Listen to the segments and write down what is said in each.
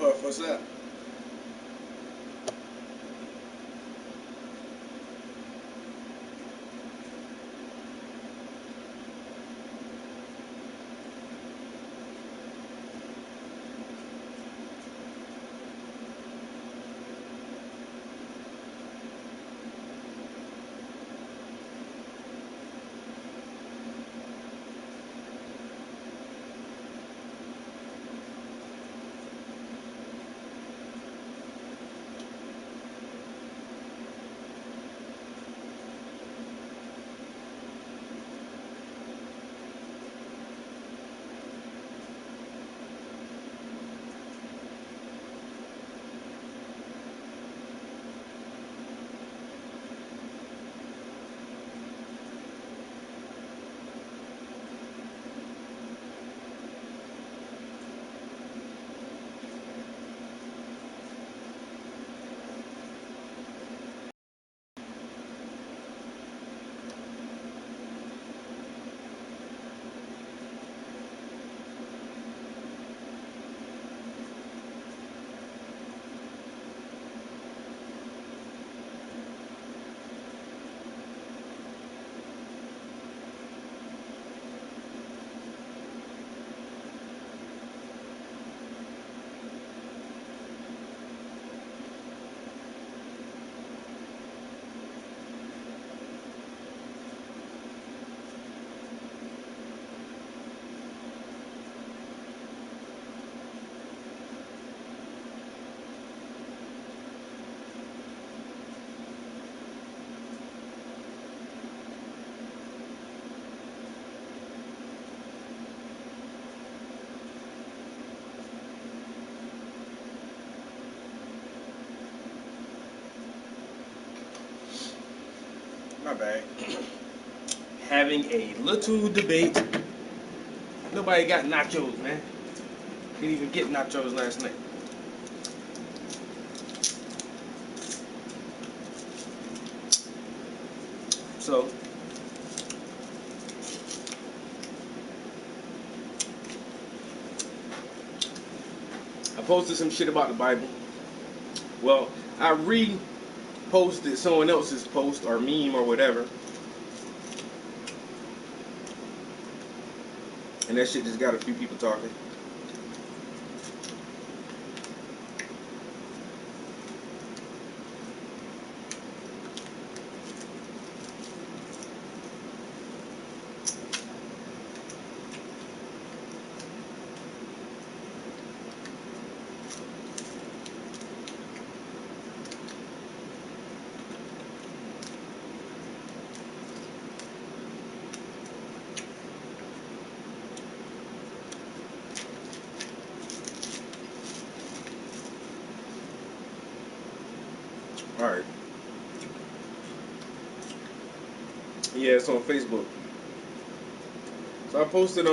What's that? My bad. Having a little debate. Nobody got nachos, man. Didn't even get nachos last night. So, I posted some shit about the Bible. Well, I reposted someone else's post or meme or whatever. And that shit just got a few people talking. Alright. Yeah, it's on Facebook. So I posted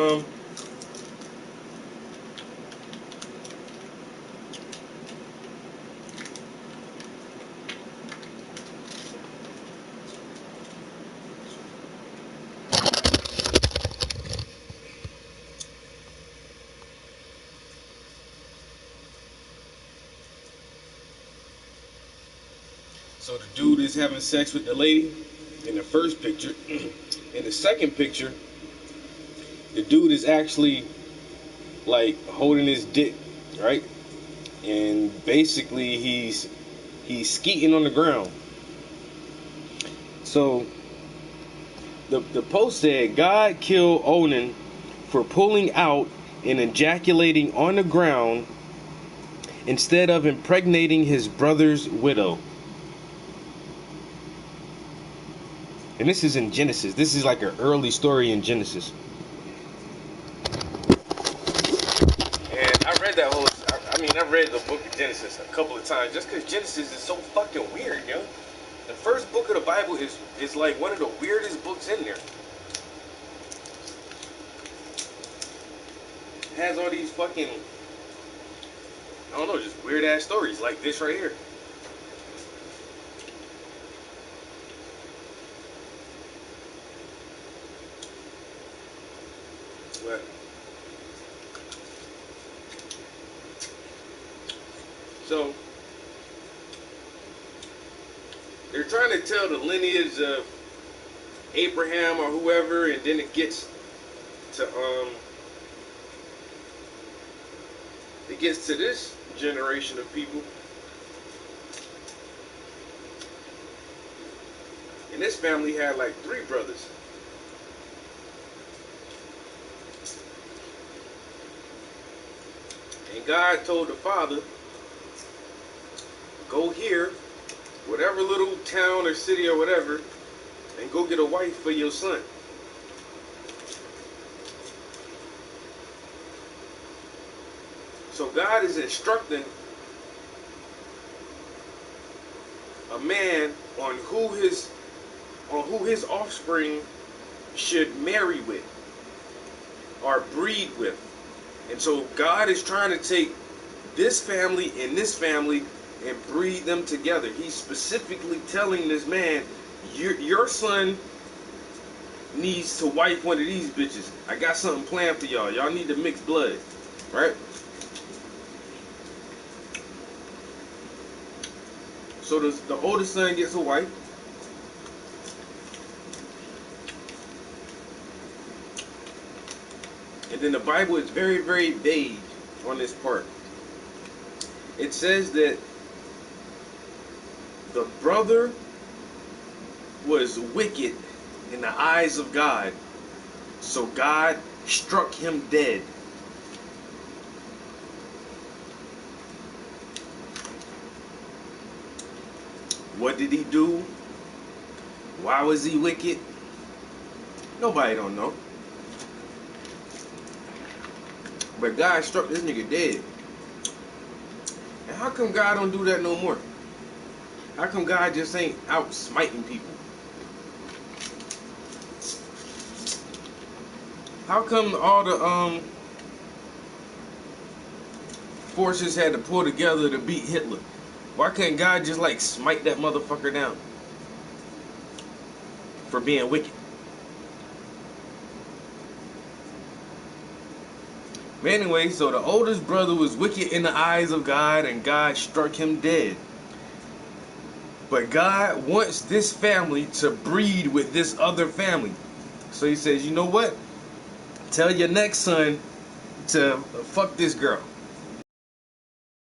so the dude is having sex with the lady in the first picture. In the second picture, the dude is actually like holding his dick, right? And basically he's skeeting on the ground. So the post said God killed Onan for pulling out and ejaculating on the ground instead of impregnating his brother's widow. And this is in Genesis. This is like an early story in Genesis. And I read that whole, I read the book of Genesis a couple of times just because Genesis is so fucking weird, yo. The first book of the Bible is like one of the weirdest books in there. It has all these fucking, I don't know, just weird ass stories like this right here. But So they're trying to tell the lineage of Abraham or whoever, and then to it gets to this generation of people, and this family had like 3 brothers. And God told the father, go here, whatever little town or city or whatever, and go get a wife for your son. So God is instructing a man on who his offspring should marry with or breed with. And so God is trying to take this family and this family and breed them together. He's specifically telling this man, your son needs to wife one of these bitches. I got something planned for y'all. Y'all need to mix blood, right? So the oldest son gets a wife. And then the Bible is very, very vague on this part. It says that the brother was wicked in the eyes of God, so God struck him dead. What did he do? Why was he wicked? Nobody don't know. But God struck this nigga dead. And how come God don't do that no more? How come God just ain't out smiting people? How come all the forces had to pull together to beat Hitler? Why can't God just like smite that motherfucker down for being wicked? But anyway, so the oldest brother was wicked in the eyes of God, and God struck him dead. But God wants this family to breed with this other family. So he says, you know what? Tell your next son to fuck this girl.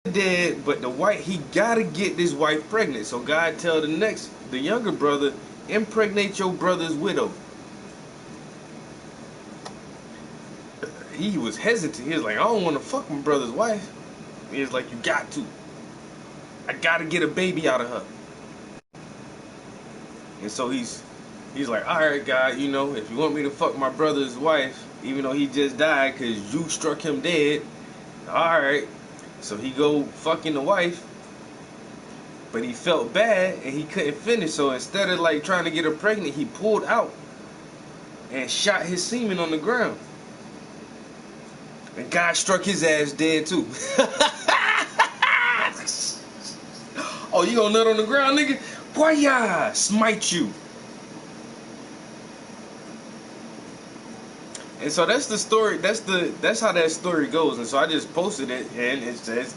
Dead, but he gotta get this wife pregnant. So God tell the younger brother, impregnate your brother's widow. He was hesitant. He was like, I don't want to fuck my brother's wife. He was like, you got to. I gotta get a baby out of her. And so he's like, all right, God, you know, if you want me to fuck my brother's wife, even though he just died because you struck him dead, all right. So he go fucking the wife, but he felt bad and he couldn't finish. So instead of like trying to get her pregnant, he pulled out and shot his semen on the ground. And God struck his ass dead too. Oh, you gonna nut on the ground, nigga? Boy, yeah, smite you. And so that's the story. That's how that story goes. And so I just posted it, and it says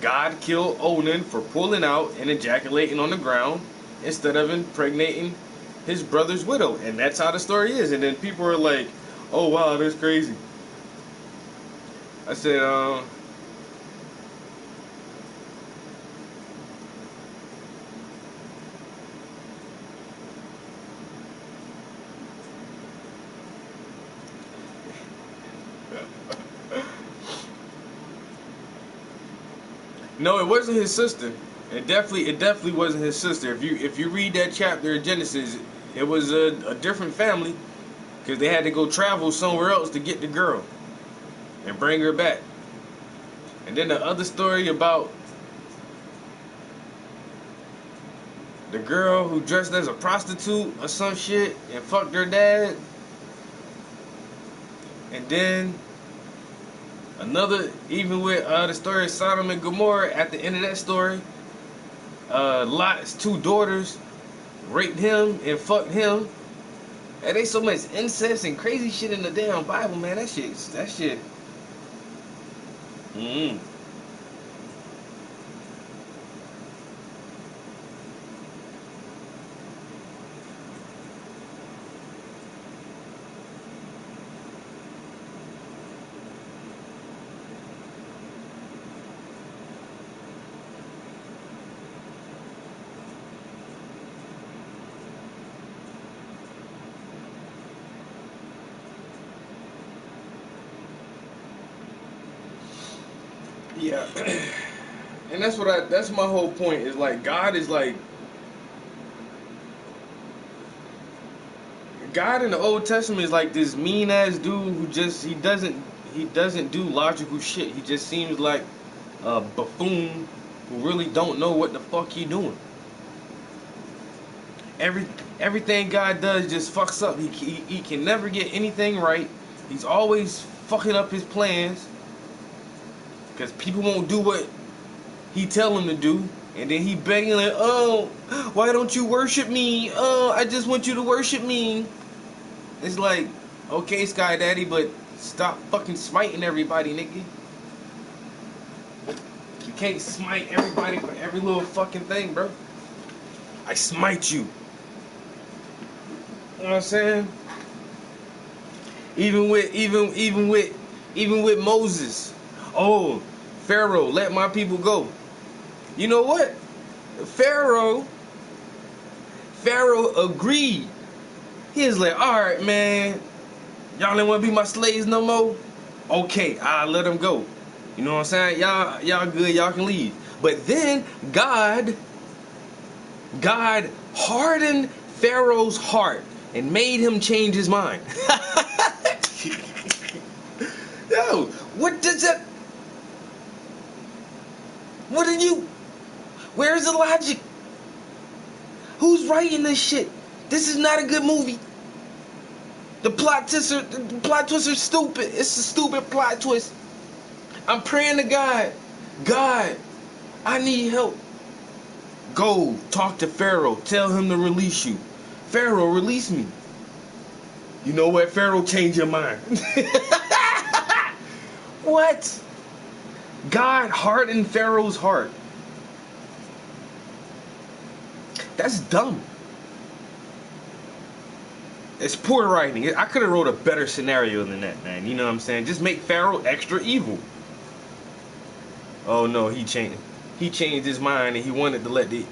God killed Onan for pulling out and ejaculating on the ground instead of impregnating his brother's widow. And that's how the story is. And then people are like, oh wow, that's crazy. I said, no, it wasn't his sister. It definitely wasn't his sister. If you read that chapter of Genesis, it was a different family because they had to go travel somewhere else to get the girl and bring her back. And then the other story about the girl who dressed as a prostitute or some shit and fucked her dad. And then another, even with the story of Sodom and Gomorrah, at the end of that story, Lot's 2 daughters raped him and fucked him. And there's so much incest and crazy shit in the damn Bible, man. That shit. Yeah. And that's my whole point, is like God is like, God in the Old Testament is like this mean ass dude who just he doesn't do logical shit. He just seems like a buffoon who really don't know what the fuck he doing. Every Everything God does just fucks up. He can never get anything right. He's always fucking up his plans because people won't do what he tell them to do, and then he begging like, oh, why don't you worship me? Oh, I just want you to worship me. It's like, okay, Sky Daddy, but stop fucking smiting everybody, nigga. You can't smite everybody for every little fucking thing, bro. I smite you. You know what I'm saying? Even with Moses. Oh, Pharaoh, let my people go. You know what? Pharaoh agreed. He was like, all right, man, y'all ain't want to be my slaves no more? Okay, I'll let them go. You know what I'm saying? Y'all good, y'all can leave. But then God hardened Pharaoh's heart and made him change his mind. Yo, what does that... What are you... Where's the logic? Who's writing this shit? This is not a good movie. The plot twists are stupid. It's a stupid plot twist. I'm praying to God. God, I need help. Go talk to Pharaoh. Tell him to release you. Pharaoh, release me. You know what? Pharaoh, change your mind. What? God hardened Pharaoh's heart. That's dumb. It's poor writing. I could have wrote a better scenario than that, man. You know what I'm saying? Just make Pharaoh extra evil. Oh no, he changed his mind and he wanted to let the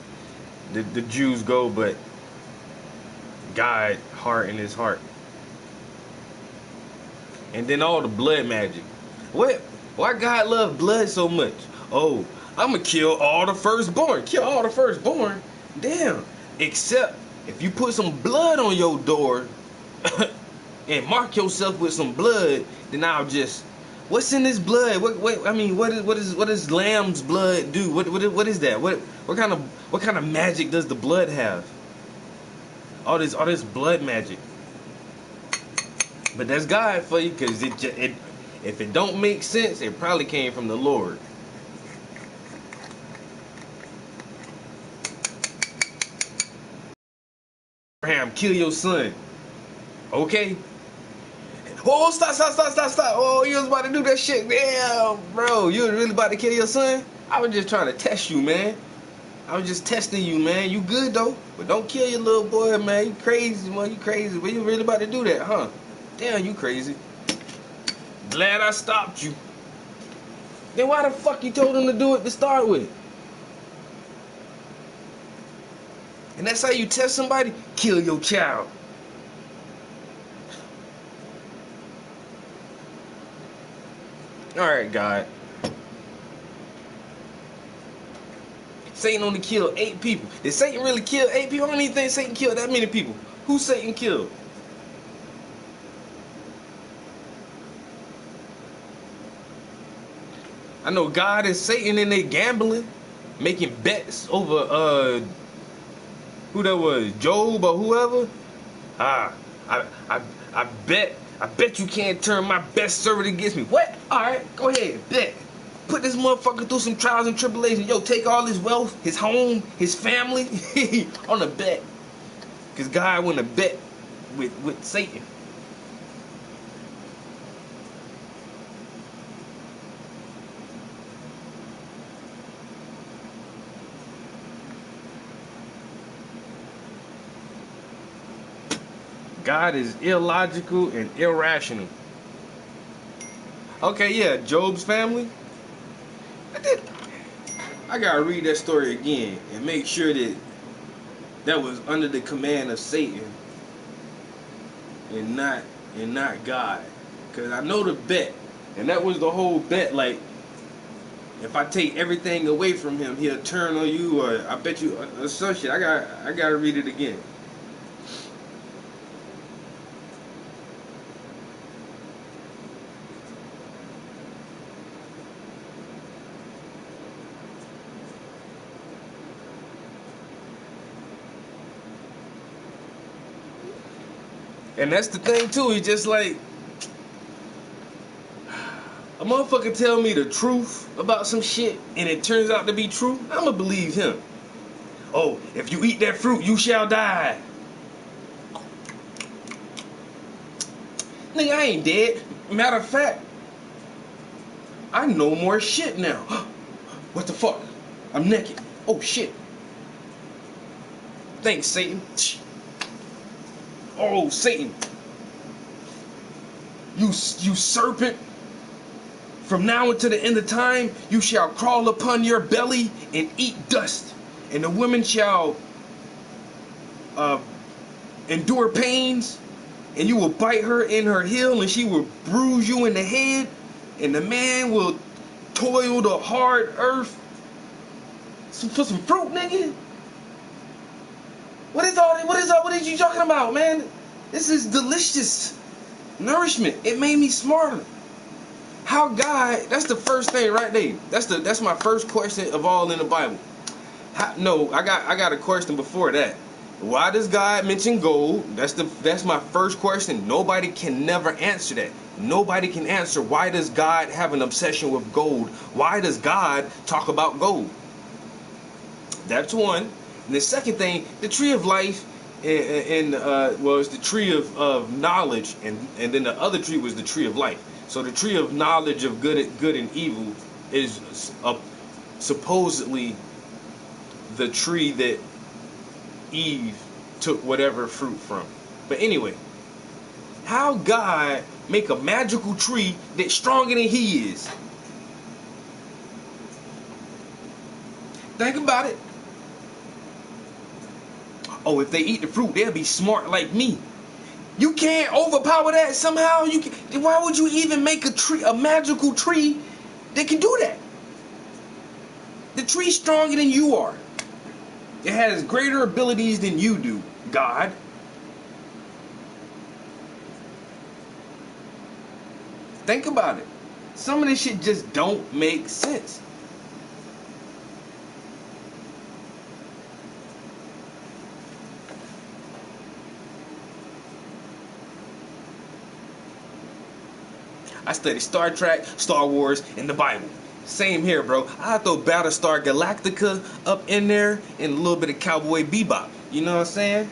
Jews go, but God hardened his heart. And then all the blood magic. What? Why God love blood so much? Oh, I'ma kill all the firstborn. Kill all the firstborn? Damn. Except if you put some blood on your door and mark yourself with some blood, then I'll just... What's in this blood? What does lamb's blood do? What is that? What kind of magic does the blood have? All this blood magic. But that's God for you, because if it don't make sense, it probably came from the Lord. Abraham, kill your son. Okay. Oh, stop. Oh, you was about to do that shit. Damn, bro. You was really about to kill your son? I was just trying to test you, man. I was just testing you, man. You good, though. But don't kill your little boy, man. You crazy, man. You crazy. But you really about to do that, huh? Damn, you crazy. Glad I stopped you. Then why the fuck you told him to do it to start with? And that's how you test somebody? Kill your child. Alright, God. Satan only killed 8 people. Did Satan really kill 8 people? I don't even think Satan killed that many people. Who Satan killed? I know God and Satan and they gambling, making bets over who that was, Job or whoever. I bet you can't turn my best servant against me. What? Alright, go ahead, bet. Put this motherfucker through some trials and tribulations. Yo, take all his wealth, his home, his family on a bet. Because God won a bet with Satan. God is illogical and irrational. Okay, yeah, Job's family. I gotta read that story again and make sure that was under the command of Satan and not God. Cause I know the bet, and that was the whole bet. Like, If I take everything away from him, he'll turn on you, or I bet you some shit. I gotta read it again. And that's the thing too. He's just like, a motherfucker tell me the truth about some shit and it turns out to be true, I'ma believe him. Oh, if you eat that fruit, you shall die. Nigga, I ain't dead. Matter of fact, I know more shit now. What the fuck? I'm naked. Oh shit. Thanks, Satan. Oh, Satan. You serpent. From now until the end of time, you shall crawl upon your belly and eat dust. And the woman shall endure pains, and you will bite her in her heel, and she will bruise you in the head. And the man will toil the hard earth for some fruit, nigga. What is you talking about, man? This is delicious nourishment. It made me smarter. How God, that's the first thing right there. That's my first question of all in the Bible. No, I got a question before that. Why does God mention gold? That's my first question. Nobody can never answer that. Nobody can answer why does God have an obsession with gold? Why does God talk about gold? That's one. And the second thing, the tree of life was the tree of knowledge, and then the other tree was the tree of life. So the tree of knowledge of good and evil is supposedly the tree that Eve took whatever fruit from. But anyway, how God make a magical tree that's stronger than he is? Think about it. Oh, if they eat the fruit, they'll be smart like me. You can't overpower that somehow. Why would you even make a magical tree that can do that? The tree's stronger than you are. It has greater abilities than you do, God. Think about it. Some of this shit just don't make sense. I study Star Trek, Star Wars, and the Bible. Same here, bro. I throw Battlestar Galactica up in there and a little bit of Cowboy Bebop. You know what I'm saying?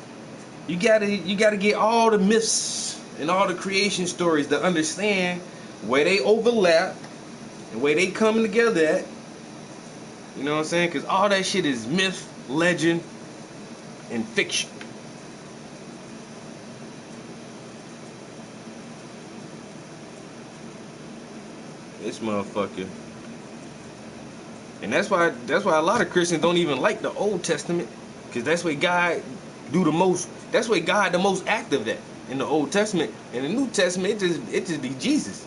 You gotta get all the myths and all the creation stories to understand where they overlap and where they coming together at. You know what I'm saying? Because all that shit is myth, legend, and fiction. This motherfucker. And that's why a lot of Christians don't even like the Old Testament, because that's where God that's where God the most active at in the Old Testament. In the New Testament, it just be Jesus.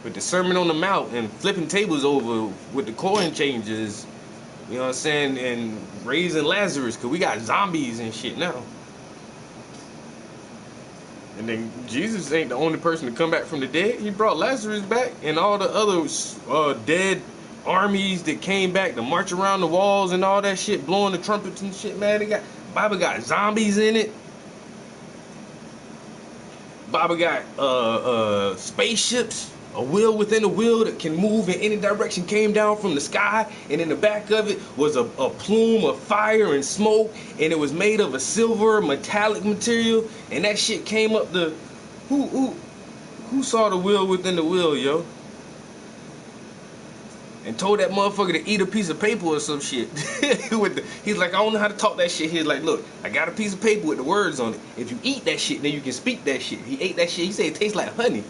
With the Sermon on the Mount and flipping tables over with the coin changes, you know what I'm saying, and raising Lazarus, because we got zombies and shit now. And then Jesus ain't the only person to come back from the dead. He brought Lazarus back, and all the other dead armies that came back to march around the walls and all that shit, blowing the trumpets and shit, man. Bible got zombies in it. Bible got spaceships, a wheel within a wheel that can move in any direction, came down from the sky, and in the back of it was a plume of fire and smoke, and it was made of a silver metallic material, and that shit came up the who saw the wheel within the wheel, yo? And told that motherfucker to eat a piece of paper or some shit. He's like, I don't know how to talk that shit. He's like, look, I got a piece of paper with the words on it. If you eat that shit, then you can speak that shit. He ate that shit. He said it tastes like honey.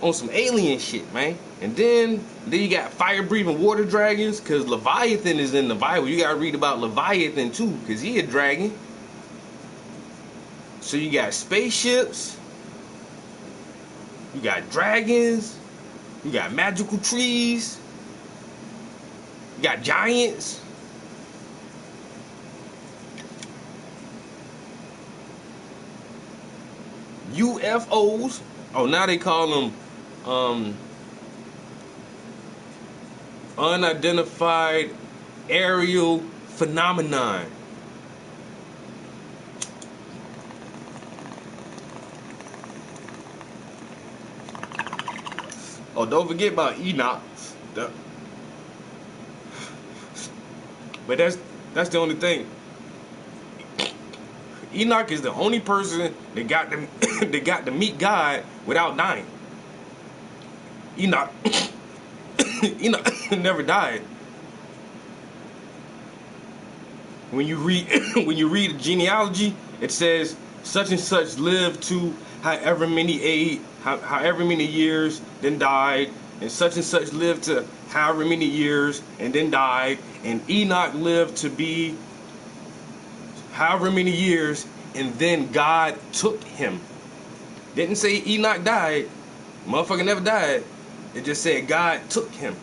On some alien shit, man. And then you got fire-breathing water dragons, because Leviathan is in the Bible. You gotta read about Leviathan too, because he a dragon. So you got spaceships. You got dragons. You got magical trees. You got giants. UFOs. Oh, now they call them unidentified aerial phenomenon. Oh, don't forget about Enoch. But that's the only thing. Enoch is the only person that got to that got to meet God without dying. Enoch Enoch never died. When you read when you read the genealogy, it says such and such lived to however many years, then died, and such lived to however many years and then died, and Enoch lived to be however many years, and then God took him. Didn't say Enoch died. Motherfucker never died. It just said God took him.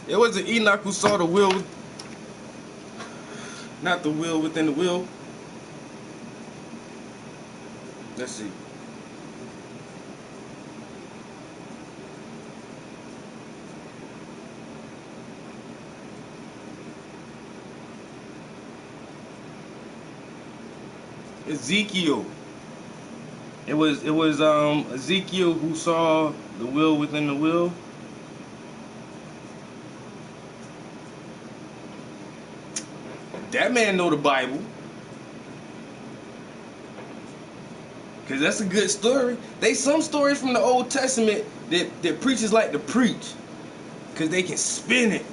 It wasn't Enoch who saw the will, not the will within the will. Let's see. Ezekiel. It was Ezekiel who saw the will within the will. That man know the Bible. Cause that's a good story. They some stories from the Old Testament that preachers like to preach. Cause they can spin it.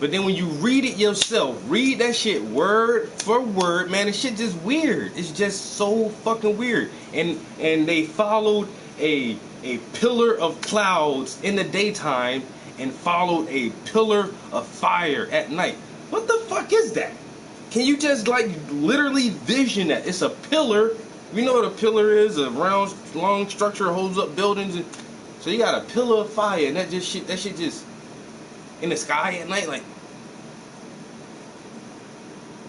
But then when you read it yourself, read that shit word for word, man, this shit just weird. It's just so fucking weird. And they followed a pillar of clouds in the daytime and followed a pillar of fire at night. What the fuck is that? Can you just like literally vision that? It's a pillar. You know what a pillar is? A round, long structure holds up buildings. So you got a pillar of fire, and that shit just in the sky at night, like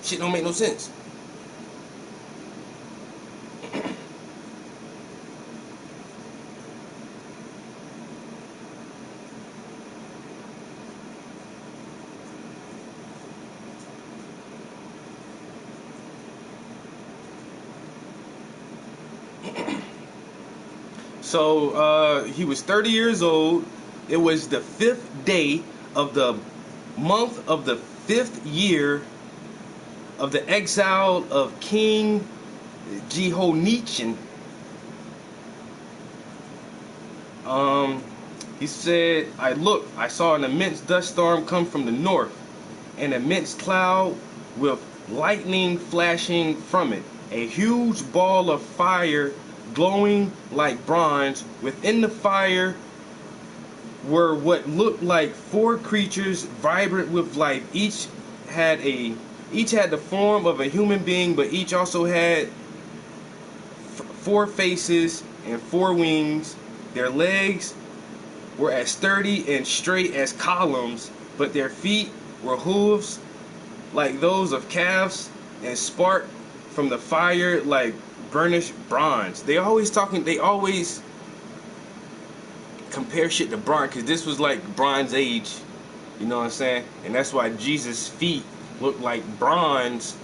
shit don't make no sense. So he was 30 years old. It was the 5th day of the month of the 5th year of the exile of King Jehoiachin. He said, I saw an immense dust storm come from the north, an immense cloud with lightning flashing from it, a huge ball of fire glowing like bronze. Within the fire were what looked like 4 creatures vibrant with life. Each had the form of a human being, but each also had 4 faces and 4 wings. Their legs were as sturdy and straight as columns, but their feet were hooves like those of calves, and sparked from the fire like burnished bronze. They always compare shit to bronze, because this was like Bronze Age, you know what I'm saying? And that's why Jesus' feet looked like bronze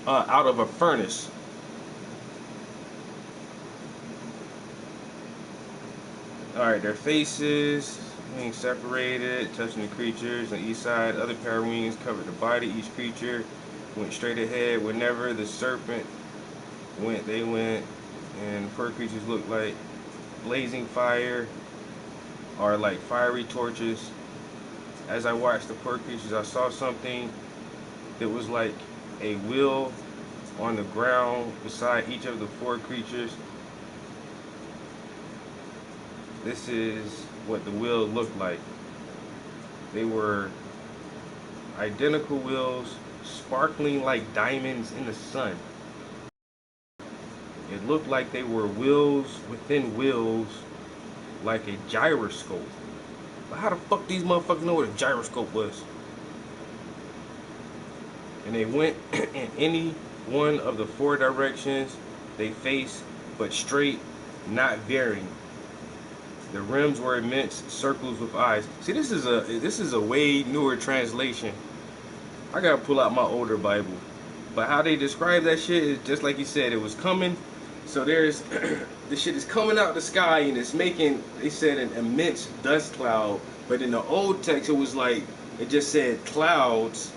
out of a furnace. Alright, their faces being separated, touching the creatures on each side. Other pair of wings covered the body. Each creature went straight ahead. Whenever the serpent went, they went. And the 4 creatures looked like blazing fire, or like fiery torches. As I watched the 4 creatures, I saw something that was like a wheel on the ground beside each of the 4 creatures. This is what the wheel looked like. They were identical wheels sparkling like diamonds in the sun. It looked like they were wheels within wheels, like a gyroscope. But how the fuck these motherfuckers know what a gyroscope was? And they went in any one of the four directions they faced, but straight, not veering. The rims were immense circles with eyes. See, this is a way newer translation. I gotta pull out my older Bible. But how they describe that shit is just like you said, it was coming. So there's this shit is coming out the sky and it's making, they said, an immense dust cloud. But in the old text, it was like, it just said clouds.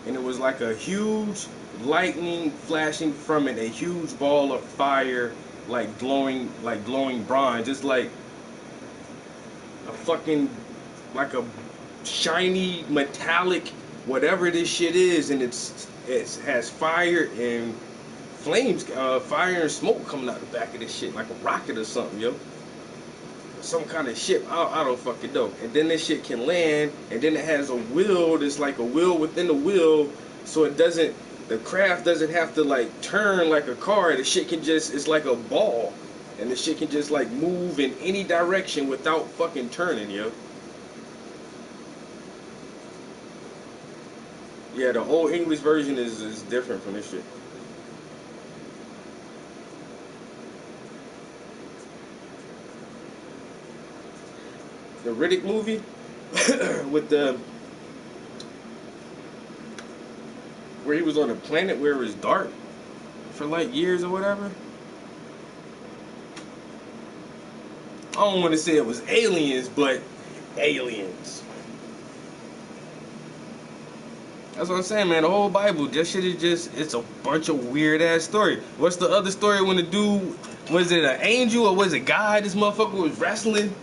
And it was like a huge lightning flashing from it, a huge ball of fire, like glowing bronze, just like a fucking, like a shiny metallic whatever this shit is, and it has fire and flames, fire and smoke coming out the back of this shit like a rocket or something, yo. Some kind of ship, I don't fucking know. And then this shit can land, and then it has a wheel that's like a wheel within the wheel, so it doesn't, the craft doesn't have to like turn like a car. The shit can just, it's like a ball, and the shit can just like move in any direction without fucking turning, yo. Yeah, the old English version is different from this shit. The Riddick movie with the, where he was on a planet where it was dark for like years or whatever. I don't want to say it was aliens, but aliens. That's what I'm saying, man. The whole Bible, that shit is just, it's a bunch of weird ass story. What's the other story when the dude, was it an angel or was it God? This motherfucker was wrestling.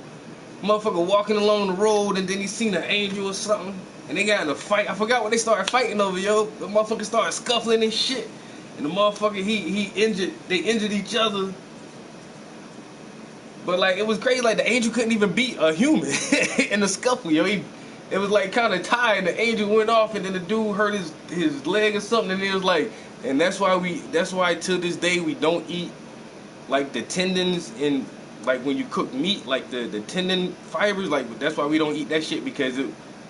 Motherfucker walking along the road and then he seen an angel or something. And they got in a fight. I forgot what they started fighting over, yo. The motherfucker started scuffling and shit. And the motherfucker, they injured each other. But like, it was crazy, like the angel couldn't even beat a human in the scuffle, yo. It was like kind of tied. The angel went off, and then the dude hurt his leg or something, and it was like, and that's why to this day we don't eat like the tendons in, like when you cook meat, like the tendon fibers, like that's why we don't eat that shit, because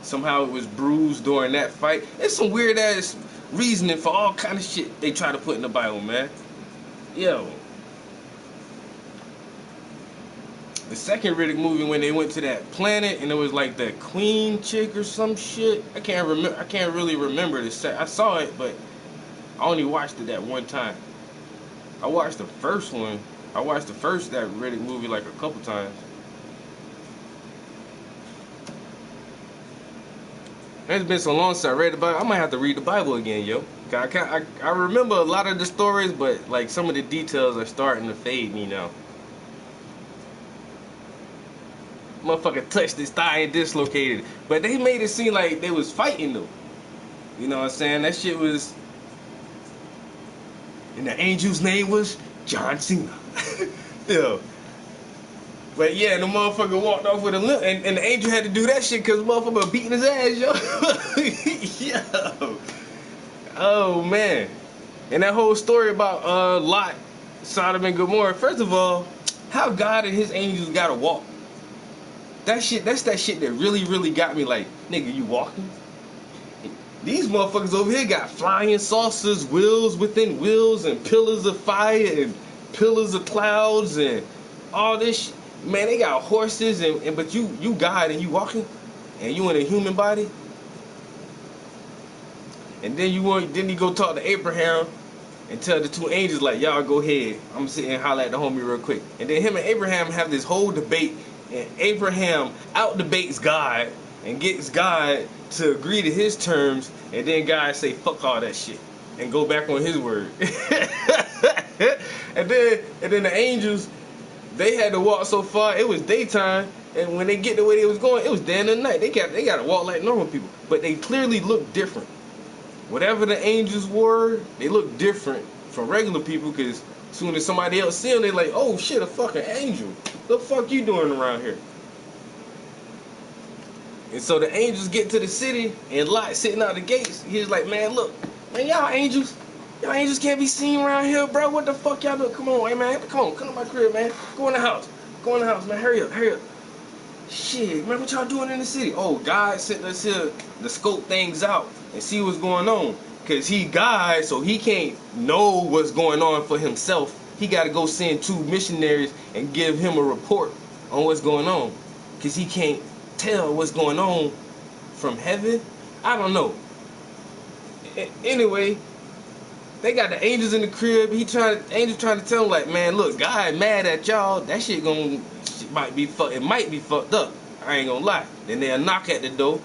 somehow it was bruised during that fight. It's some weird ass reasoning for all kind of shit they try to put in the Bible, man. Yo. The second Riddick movie, when they went to that planet and it was like that queen chick or some shit. I can't really remember this. I saw it, but I only watched it that one time. I watched the first one. I watched that Riddick movie like a couple times. It's been so long since I read the Bible. I might have to read the Bible again, yo. I remember a lot of the stories, but like some of the details are starting to fade me now. Motherfucker touched his thigh and dislocated. But they made it seem like they was fighting though. You know what I'm saying? That shit was. And the angel's name was John Cena. Yeah. But yeah, the motherfucker walked off with a limp, and the angel had to do that shit because the motherfucker beating his ass, yo. Yo. Oh man. And that whole story about Lot, Sodom and Gomorrah. First of all, how God and his angels gotta walk. That's that shit that really got me, like, nigga, you walking? These motherfuckers over here got flying saucers, wheels within wheels, and pillars of fire, and pillars of clouds, and all this shit. Man, they got horses, and but you God, and you walking, and you in a human body. And then you go talk to Abraham and tell the two angels, like, y'all go ahead. I'm gonna sit and holler at the homie real quick. And then him and Abraham have this whole debate. And Abraham out debates God and gets God to agree to his terms, and then God say fuck all that shit and go back on his word. and then the angels, they had to walk so far. It was daytime, and when they get the way they was going, it was day and the night. They got to walk like normal people, but they clearly looked different. Whatever the angels were, they looked different from regular people, because as soon as somebody else see them, they like, oh shit, a fucking angel. What the fuck you doing around here? And so the angels get to the city, and Lot sitting out the gates. He's like, man, look, man, y'all angels can't be seen around here, bro. What the fuck y'all doing? Come on, hey, man, come to my crib, man. Go in the house, man. Hurry up. Shit, man, what y'all doing in the city? Oh, God sent us here to scope things out and see what's going on. Cause he God, so he can't know what's going on for himself. He got to go send 2 missionaries and give him a report on what's going on. Cause he can't tell what's going on from heaven. I don't know. Anyway, they got the angels in the crib. Angels trying to tell him like, man, look, God mad at y'all. That shit might be fucked up. I ain't gonna lie. Then they'll knock at the door.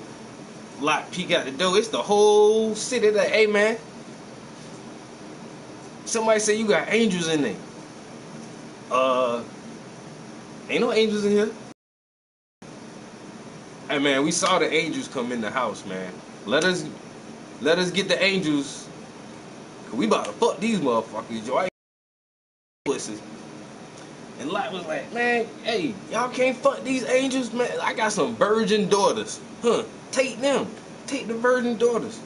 Lot peek out the door. It's the whole city. Like, hey man, somebody say you got angels in there. Ain't no angels in here. Hey man, we saw the angels come in the house, man. Let us get the angels. Cause we about to fuck these motherfuckers, yo. Pussies. And Lot was like, man, hey, y'all can't fuck these angels, man. I got some virgin daughters. Take them. Take the virgin daughters.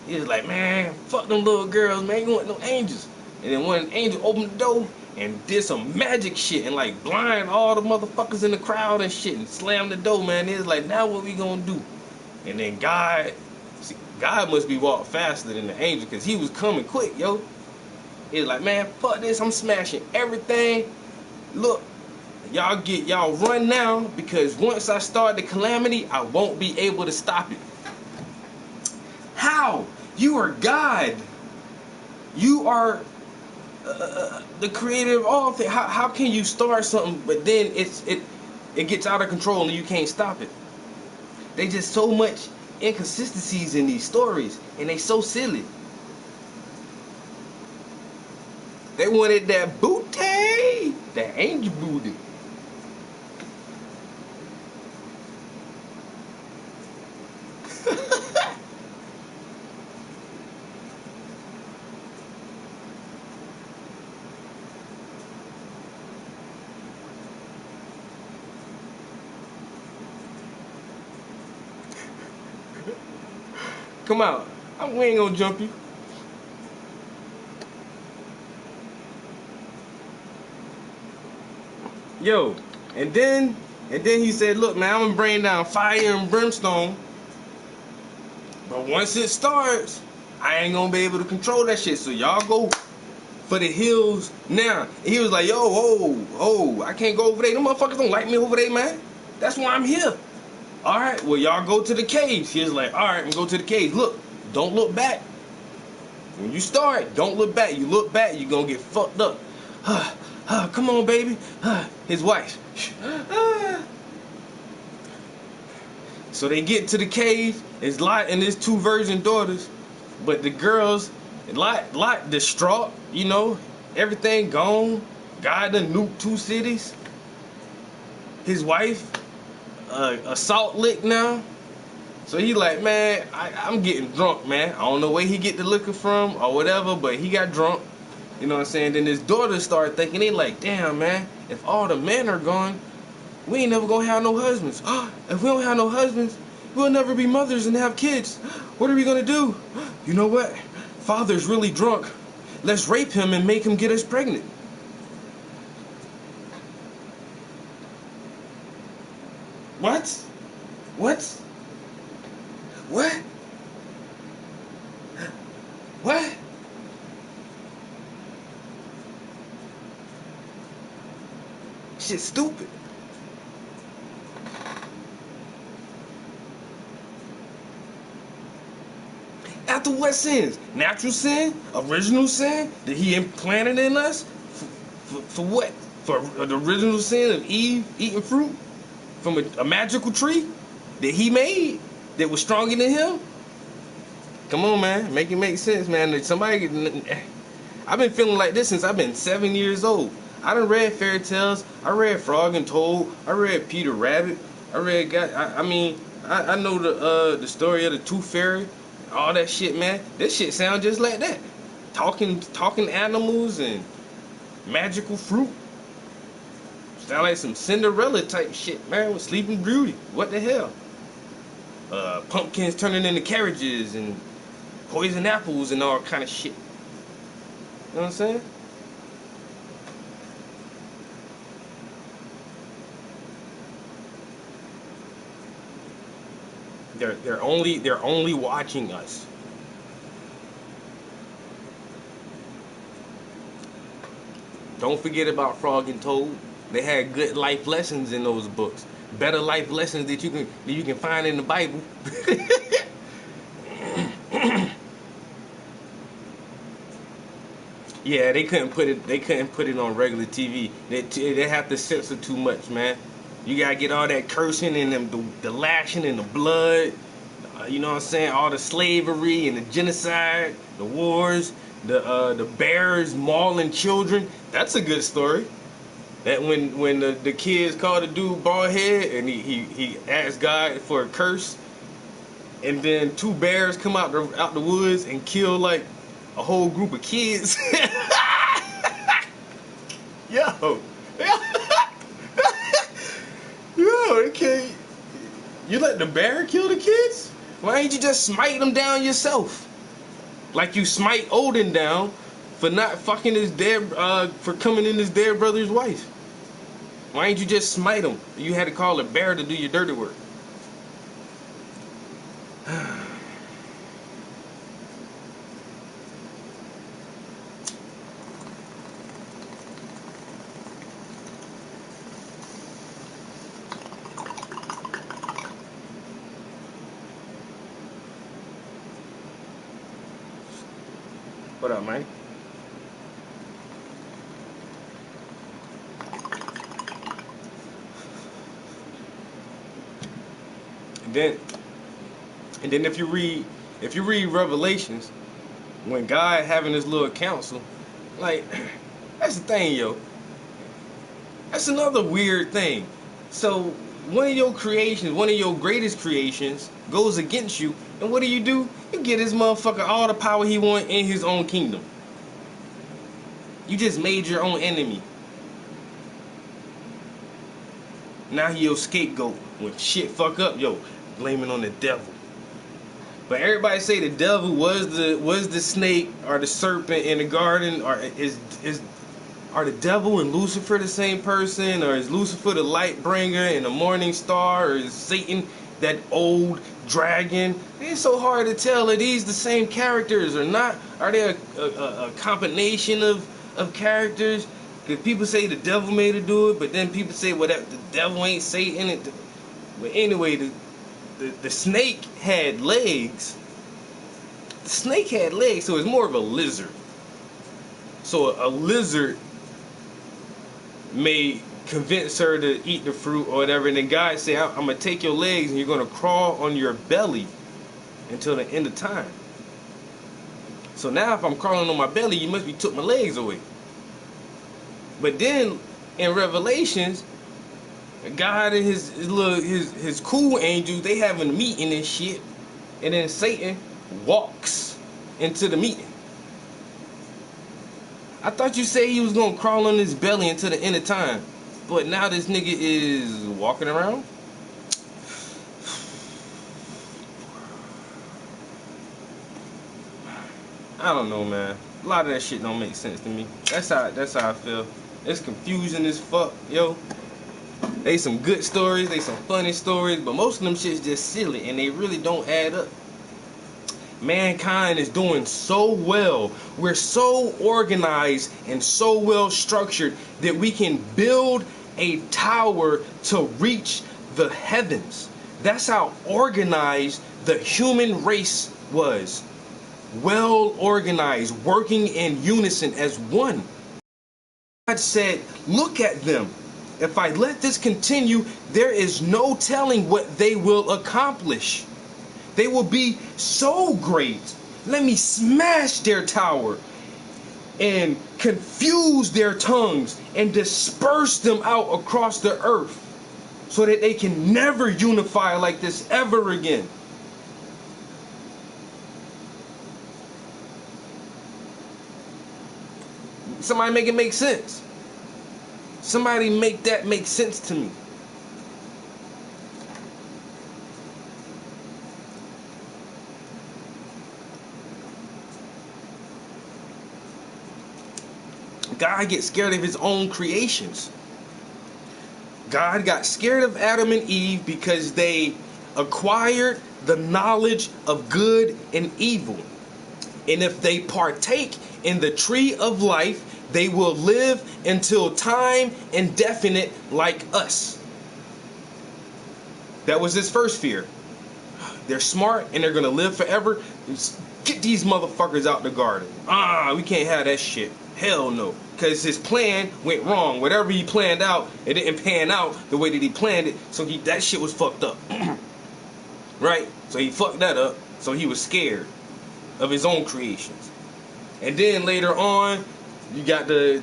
He was like, man, fuck them little girls, man. You want no angels. And then one angel opened the door and did some magic shit and like blind all the motherfuckers in the crowd and shit and slammed the door, man. It was like, now what we gonna do? And then God must be walking faster than the angel because he was coming quick, yo. He was like, man, fuck this. I'm smashing everything. Look, y'all run now because once I start the calamity, I won't be able to stop it. How? You are God. You are the creator of all things. How can you start something but then it gets out of control and you can't stop it? They just so much inconsistencies in these stories and they so silly. They wanted that booty, that angel booty. Come out. We ain't gonna jump you. Yo, and then he said, look, man, I'm gonna bring down fire and brimstone. But once it starts, I ain't gonna be able to control that shit. So y'all go for the hills now. And he was like, yo, I can't go over there. Them motherfuckers don't like me over there, man. That's why I'm here. Alright, well, y'all go to the caves. He was like, alright, I'm going to the caves. Look, don't look back. When you start, don't look back. You look back, you're going to get fucked up. Come on, baby. His wife. So they get to the cave. It's Lot and his 2 virgin daughters. But the girls, Lot distraught, you know. Everything gone. God done nuked 2 cities. His wife, a salt lick now. So he like, man, I'm getting drunk, man. I don't know where he get the liquor from or whatever, but he got drunk. You know what I'm saying? Then his daughters started thinking, they like, damn, man, if all the men are gone, we ain't never gonna have no husbands. If we don't have no husbands, we'll never be mothers and have kids. What are we gonna do? You know what? Father's really drunk. Let's rape him and make him get us pregnant. What? What? What? What? Shit stupid. After what sins? Natural sin? Original sin? That he implanted in us? For what? For the original sin of Eve eating fruit from a magical tree that he made that was stronger than him? Come on, man. Make it make sense, man. I've been feeling like this since I've been 7 years old. I done read fairy tales. I read Frog and Toad. I read Peter Rabbit. I know the story of the Tooth Fairy. All that shit, man. This shit sound just like that. Talking animals and magical fruit. Sound like some Cinderella type shit, man, with Sleeping Beauty. What the hell? pumpkins turning into carriages and poison apples and all kind of shit. You know what I'm saying? They're only watching us. Don't forget about Frog and Toad. They had good life lessons in those books. Better life lessons that you can find in the Bible. Yeah, they couldn't put it. They couldn't put it on regular TV. They have to censor too much, man. You gotta get all that cursing and the lashing and the blood. You know what I'm saying? All the slavery and the genocide, the wars, the bears mauling children. That's a good story. That when the kids called the dude bald head and he asked God for a curse, and then two bears come out the woods and kill like a whole group of kids. Yo, yo, okay. You let the bear kill the kids? Why ain't you just smite them down yourself? Like you smite Odin down for not fucking his dead, for coming in his dead brother's wife. Why ain't you just smite him? You had to call a bear to do your dirty work. What up, man? And then if you read Revelations, when God having this little council, like that's the thing, yo. That's another weird thing. So one of your creations, one of your greatest creations, goes against you, and what do? You get this motherfucker all the power he want in his own kingdom. You just made your own enemy. Now he your scapegoat. When shit fuck up, yo, blame it on the devil. But everybody say the devil was the snake or the serpent in the garden, or are the devil and Lucifer the same person, or is Lucifer the light bringer and the morning star, or is Satan that old dragon? It's so hard to tell. Are these the same characters or not? Are they a combination of characters? Because people say the devil made her do it, but then people say, well, the devil ain't Satan. But anyway, the snake had legs. The snake had legs, so it's more of a lizard. So a lizard may convince her to eat the fruit or whatever, and then God say, I'm going to take your legs and you're going to crawl on your belly until the end of time. So now if I'm crawling on my belly, you must be took my legs away. But then in Revelations, God and his cool angels, they having a meeting and shit, and then Satan walks into the meeting. I thought you said he was gonna crawl on his belly until the end of time, but now this nigga is walking around. I don't know, man. A lot of that shit don't make sense to me. That's how I feel. It's confusing as fuck, yo. They some good stories, they some funny stories, but most of them shit's just silly and they really don't add up. Mankind is doing so well. We're so organized and so well structured that we can build a tower to reach the heavens. That's how organized the human race was. Well organized, working in unison as one. God said, look at them. If I let this continue, there is no telling what they will accomplish. They will be so great. Let me smash their tower and confuse their tongues and disperse them out across the earth so that they can never unify like this ever again. Somebody make it make sense. Somebody make that make sense to me. God gets scared of his own creations. God got scared of Adam and Eve because they acquired the knowledge of good and evil. And if they partake in the tree of life, they will live until time indefinite like us. That was his first fear. They're smart and they're gonna live forever. Just get these motherfuckers out the garden. We can't have that shit. Hell no. Because his plan went wrong. Whatever he planned out, it didn't pan out the way that he planned it. So that shit was fucked up. Right? So he fucked that up. So he was scared of his own creations. And then later on, you got the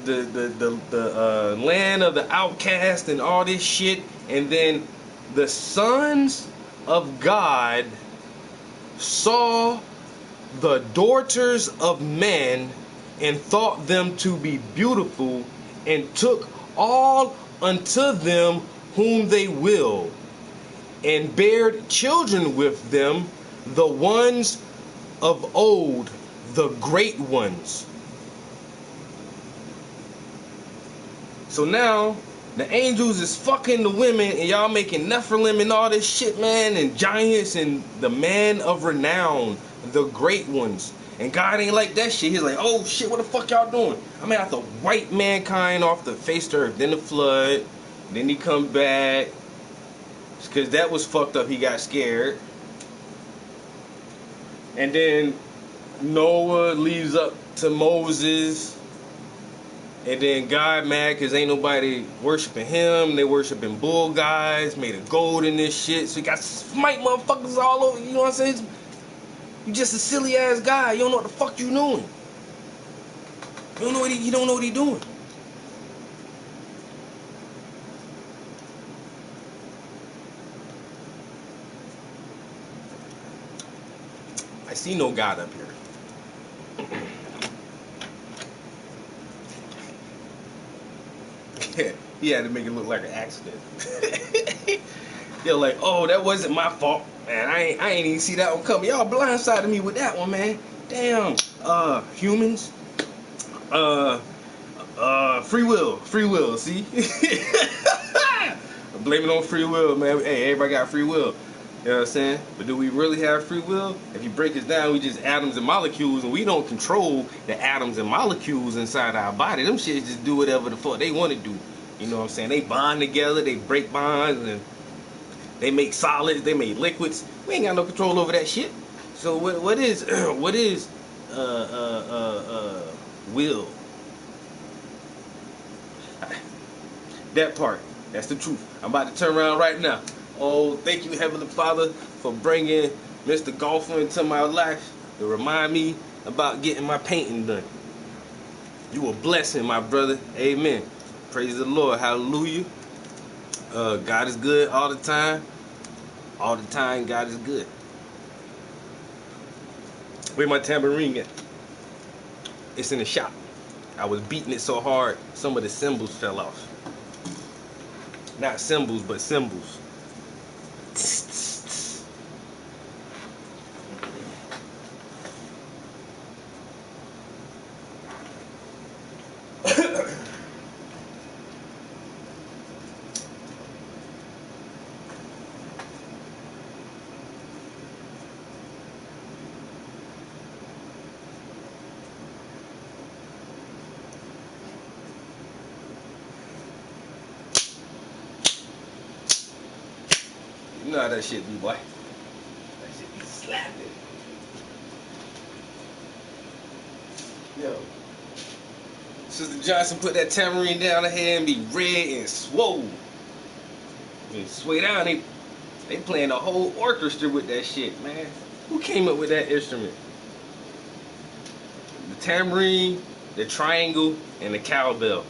land of the outcast and all this shit. And then the sons of God saw the daughters of men and thought them to be beautiful, and took all unto them whom they will, and bared children with them, the ones of old, the great ones. So now the angels is fucking the women, and y'all making Nephilim and all this shit, man, and giants and the man of renown, the great ones. And God ain't like that shit. He's like, oh shit, what the fuck y'all doing? I'm gonna have to wipe mankind off the face of the earth. Then the flood. Then he come back. Because that was fucked up. He got scared. And then Noah leaves up to Moses. And then God mad because ain't nobody worshiping him. They worshiping bull guys. Made of gold in this shit. So he got smite motherfuckers all over. You know what I'm saying? You just a silly ass guy. You don't know what the fuck you doing. You don't know what he doing. I see no God up here. He had to make it look like an accident. They're like, oh, that wasn't my fault. Man, I ain't even see that one coming. Y'all blindsided me with that one, man. Damn. Humans. Free will, see? Blame it on free will, man. Hey, everybody got free will. You know what I'm saying? But do we really have free will? If you break it down, we just atoms and molecules, and we don't control the atoms and molecules inside our body. Them shit just do whatever the fuck they want to do. You know what I'm saying? They bond together, they break bonds, and they make solids, they make liquids. We ain't got no control over that shit. So what is will? That part, that's the truth. I'm about to turn around right now. Oh, thank you, Heavenly Father, for bringing Mr. Golfer into my life to remind me about getting my painting done. You a blessing, my brother. Amen. Praise the Lord. Hallelujah. God is good all the time. All the time, God is good. Where my tambourine at? It's in the shop. I was beating it so hard, some of the cymbals fell off. Not cymbals, but cymbals. You know how that shit be, boy. That shit be slapping. Yo. Sister Johnson put that tambourine down her head and be red and swole. And sway down, they playing a whole orchestra with that shit, man. Who came up with that instrument? The tambourine, the triangle, and the cowbell.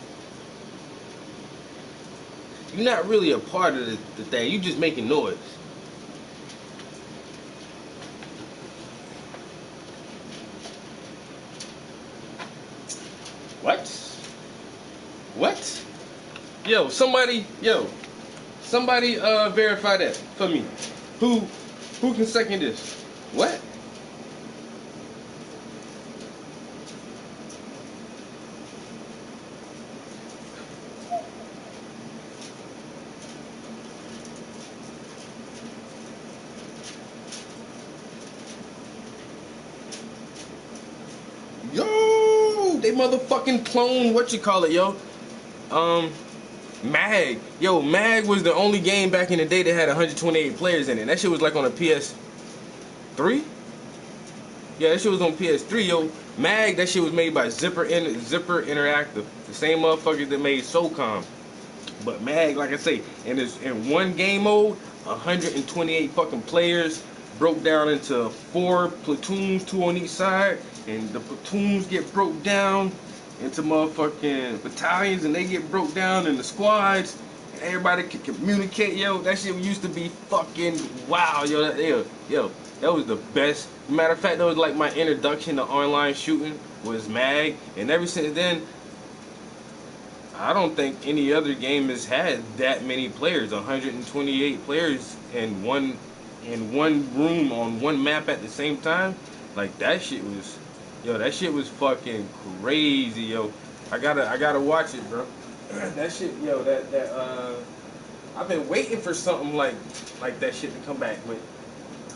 You're not really a part of the thing. You just making noise. What? What? Yo, somebody verify that for me. Who can second this? What? motherfucking clone, what you call it, yo? Mag. Yo, Mag was the only game back in the day that had 128 players in it. That shit was like on a PS3? Yeah, that shit was on PS3, yo. Mag, that shit was made by Zipper Interactive. The same motherfuckers that made SOCOM. But Mag, like I say, in one game mode, 128 fucking players broke down into 4 platoons, 2 on each side, and the platoons get broke down into motherfucking battalions, and they get broke down into squads. And everybody can communicate, yo. That shit used to be fucking wow, yo. That was the best. Matter of fact, that was like my introduction to online shooting was Mag, and ever since then, I don't think any other game has had that many players. 128 players in one room on one map at the same time. Like that shit was, yo. That shit was fucking crazy, yo. I gotta watch it, bro. That shit, yo. I've been waiting for something like that shit to come back with.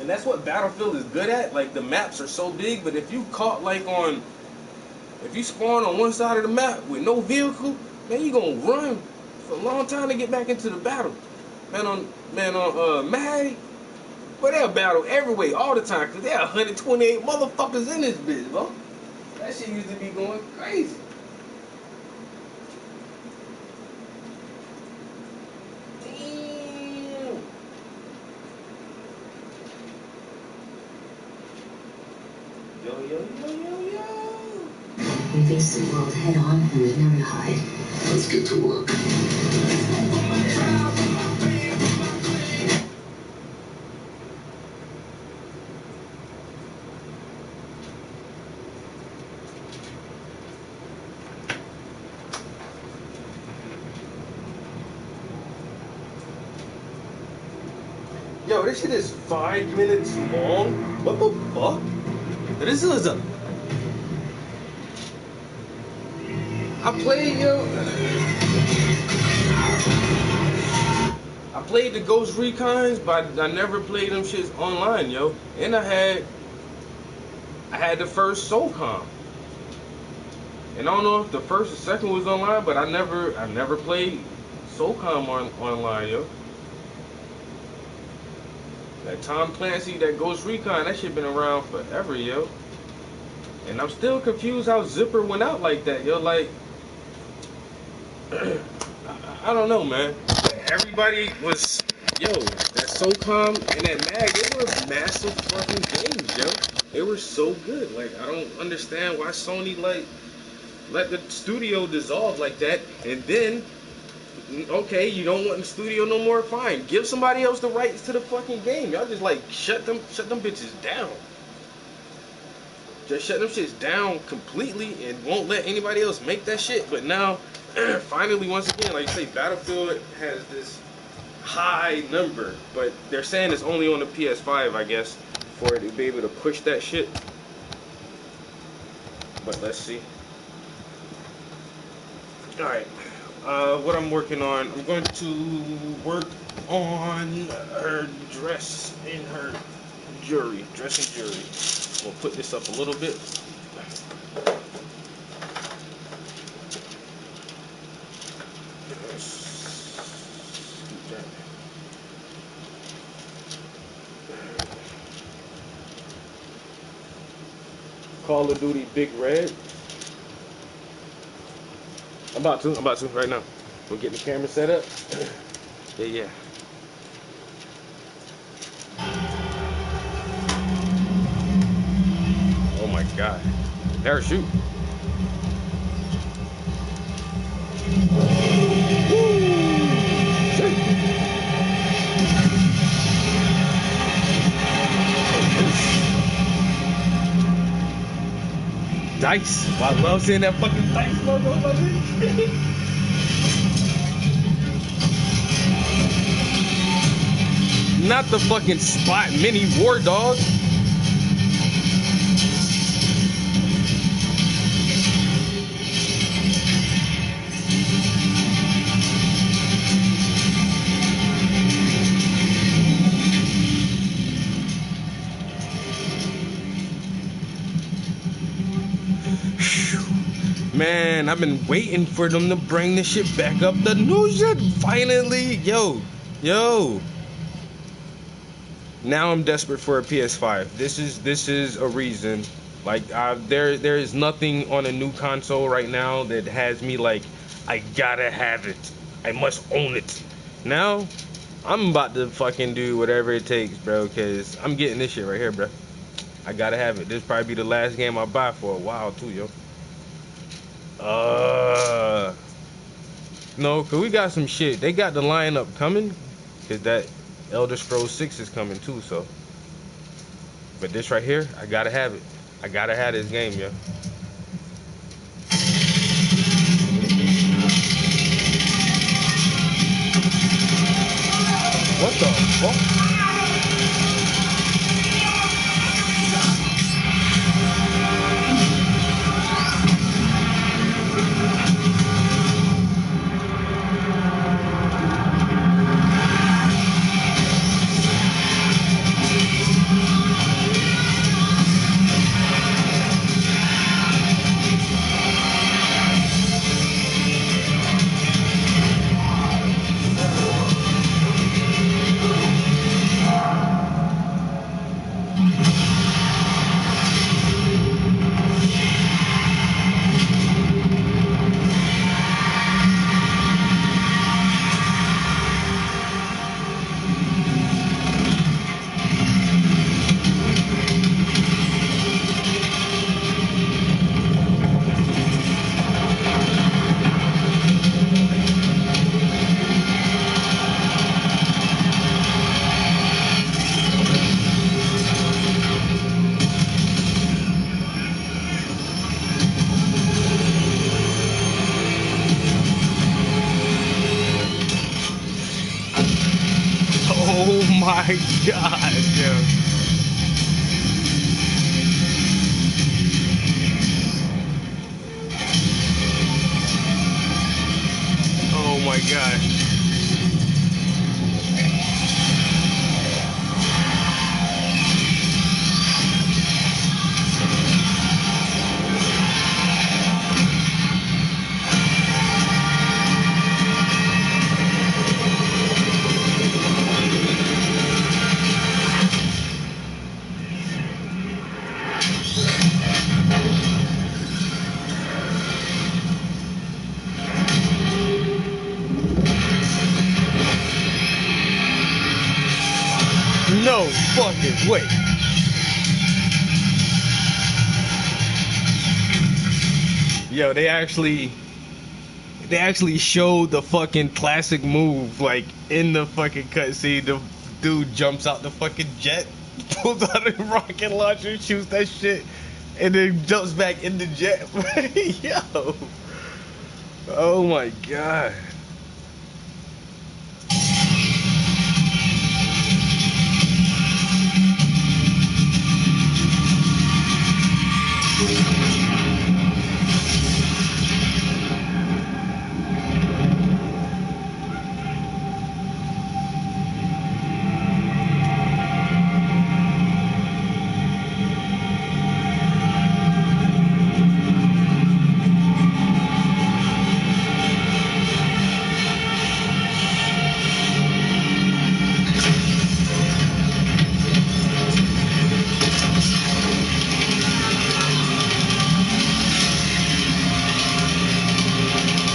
And that's what Battlefield is good at. Like the maps are so big, but if you caught if you spawn on one side of the map with no vehicle, man, you gonna run for a long time to get back into the battle. Man on Mag, but they'll battle everywhere all the time because there are 128 motherfuckers in this bitch, bro. That shit used to be going crazy. Damn. Yo. We face the world head on and we never hide. Let's get to work. Yo, this shit is 5 minutes long. What the fuck? This is a. I played the Ghost Recons, but I never played them shits online, yo. And I had the first SOCOM. And I don't know if the first or second was online, but I never played SOCOM online, yo. That Tom Clancy, that Ghost Recon, that shit been around forever, yo. And I'm still confused how Zipper went out like that, yo. Like, I don't know, man. Everybody was, yo, that SOCOM and that Mag, they were massive fucking games, yo. They were so good. Like, I don't understand why Sony, like, let the studio dissolve like that. And then, okay, you don't want the studio no more? Fine. Give somebody else the rights to the fucking game. Y'all just, like, shut them bitches down. Just shut them shits down completely and won't let anybody else make that shit. But now, finally, once again, like you say, Battlefield has this high number, but they're saying it's only on the PS5, I guess, for it to be able to push that shit. But let's see. Alright, what I'm working on, I'm going to work on her dress and her jewelry, dress and jewelry. We'll put this up a little bit. Call of Duty Big Red. I'm about to right now. We're getting the camera set up. Yeah. Oh my God. Parachute. Dice. I love seeing that fucking dice logo. Not the fucking Spot Mini War Dog. Man, I've been waiting for them to bring this shit back up. The new shit, finally. Yo. Now I'm desperate for a PS5. This is a reason. Like, there is nothing on a new console right now that has me like, I gotta have it. I must own it. Now, I'm about to fucking do whatever it takes, bro, because I'm getting this shit right here, bro. I gotta have it. This probably be the last game I buy for a while, too, yo. No, cause we got some shit. They got the lineup coming, cause that Elder Scrolls 6 is coming too. So, but this right here, I gotta have it. I gotta have this game, yo. What the fuck? Oh my god, yo. Oh my god. No fucking way. Yo, they actually showed the fucking classic move, like, in the fucking cutscene. The dude jumps out the fucking jet, pulls out a rocket launcher, shoots that shit, and then jumps back in the jet. Yo. Oh my god.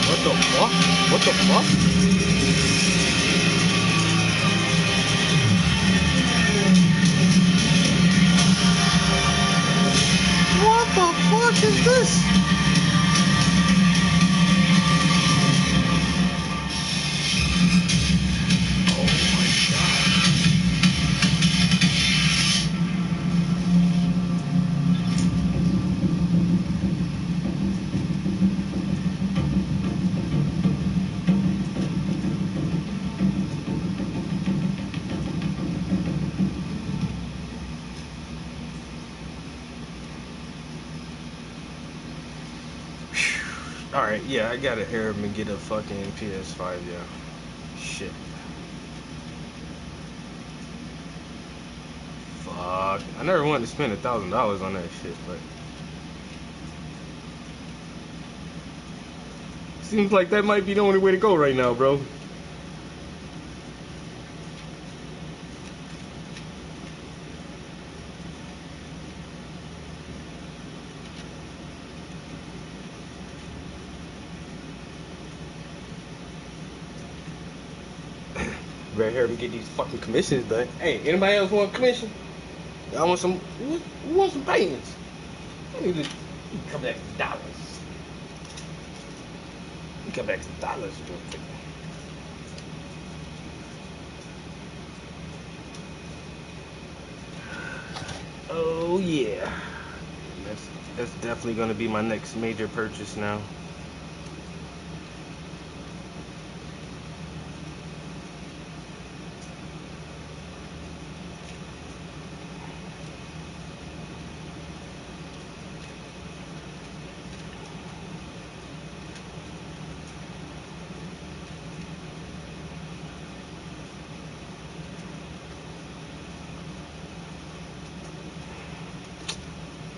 What the fuck? What the fuck? What the fuck is this? Oh my god. Alright, yeah, I gotta hear him and get a fucking PS5, yeah. Shit. Fuck. I never wanted to spend $1,000 on that shit, but Seems like that might be the only way to go right now, bro. Right here to get these fucking commissions done. Hey, anybody else want a commission? I want some. Who wants some paintings? I need to come back to dollars. Come back to dollars real quick. Oh yeah, that's definitely gonna be my next major purchase now.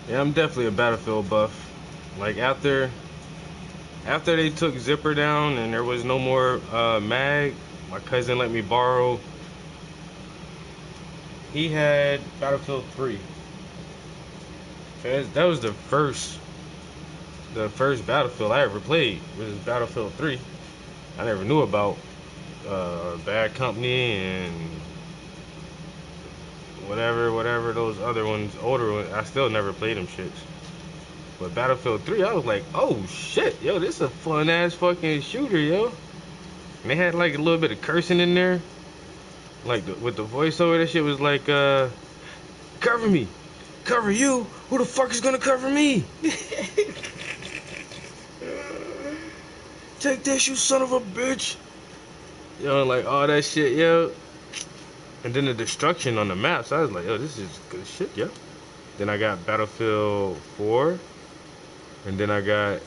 Yeah, I'm definitely a Battlefield buff. Like after they took Zipper down and there was no more mag, my cousin let me borrow. He had Battlefield 3. That was the first Battlefield I ever played. Was Battlefield 3. I never knew about Bad Company and whatever those other ones, older ones. I still never played them shits. But Battlefield 3, I was like, oh shit, yo, this is a fun ass fucking shooter, yo. And they had like a little bit of cursing in there. Like with the voiceover, that shit was like, cover me. Cover you? Who the fuck is gonna cover me? Take this, you son of a bitch. Yo, like all that shit, yo. And then the destruction on the maps, I was like, yo, this is good shit, yo. Then I got Battlefield 4. And then I got,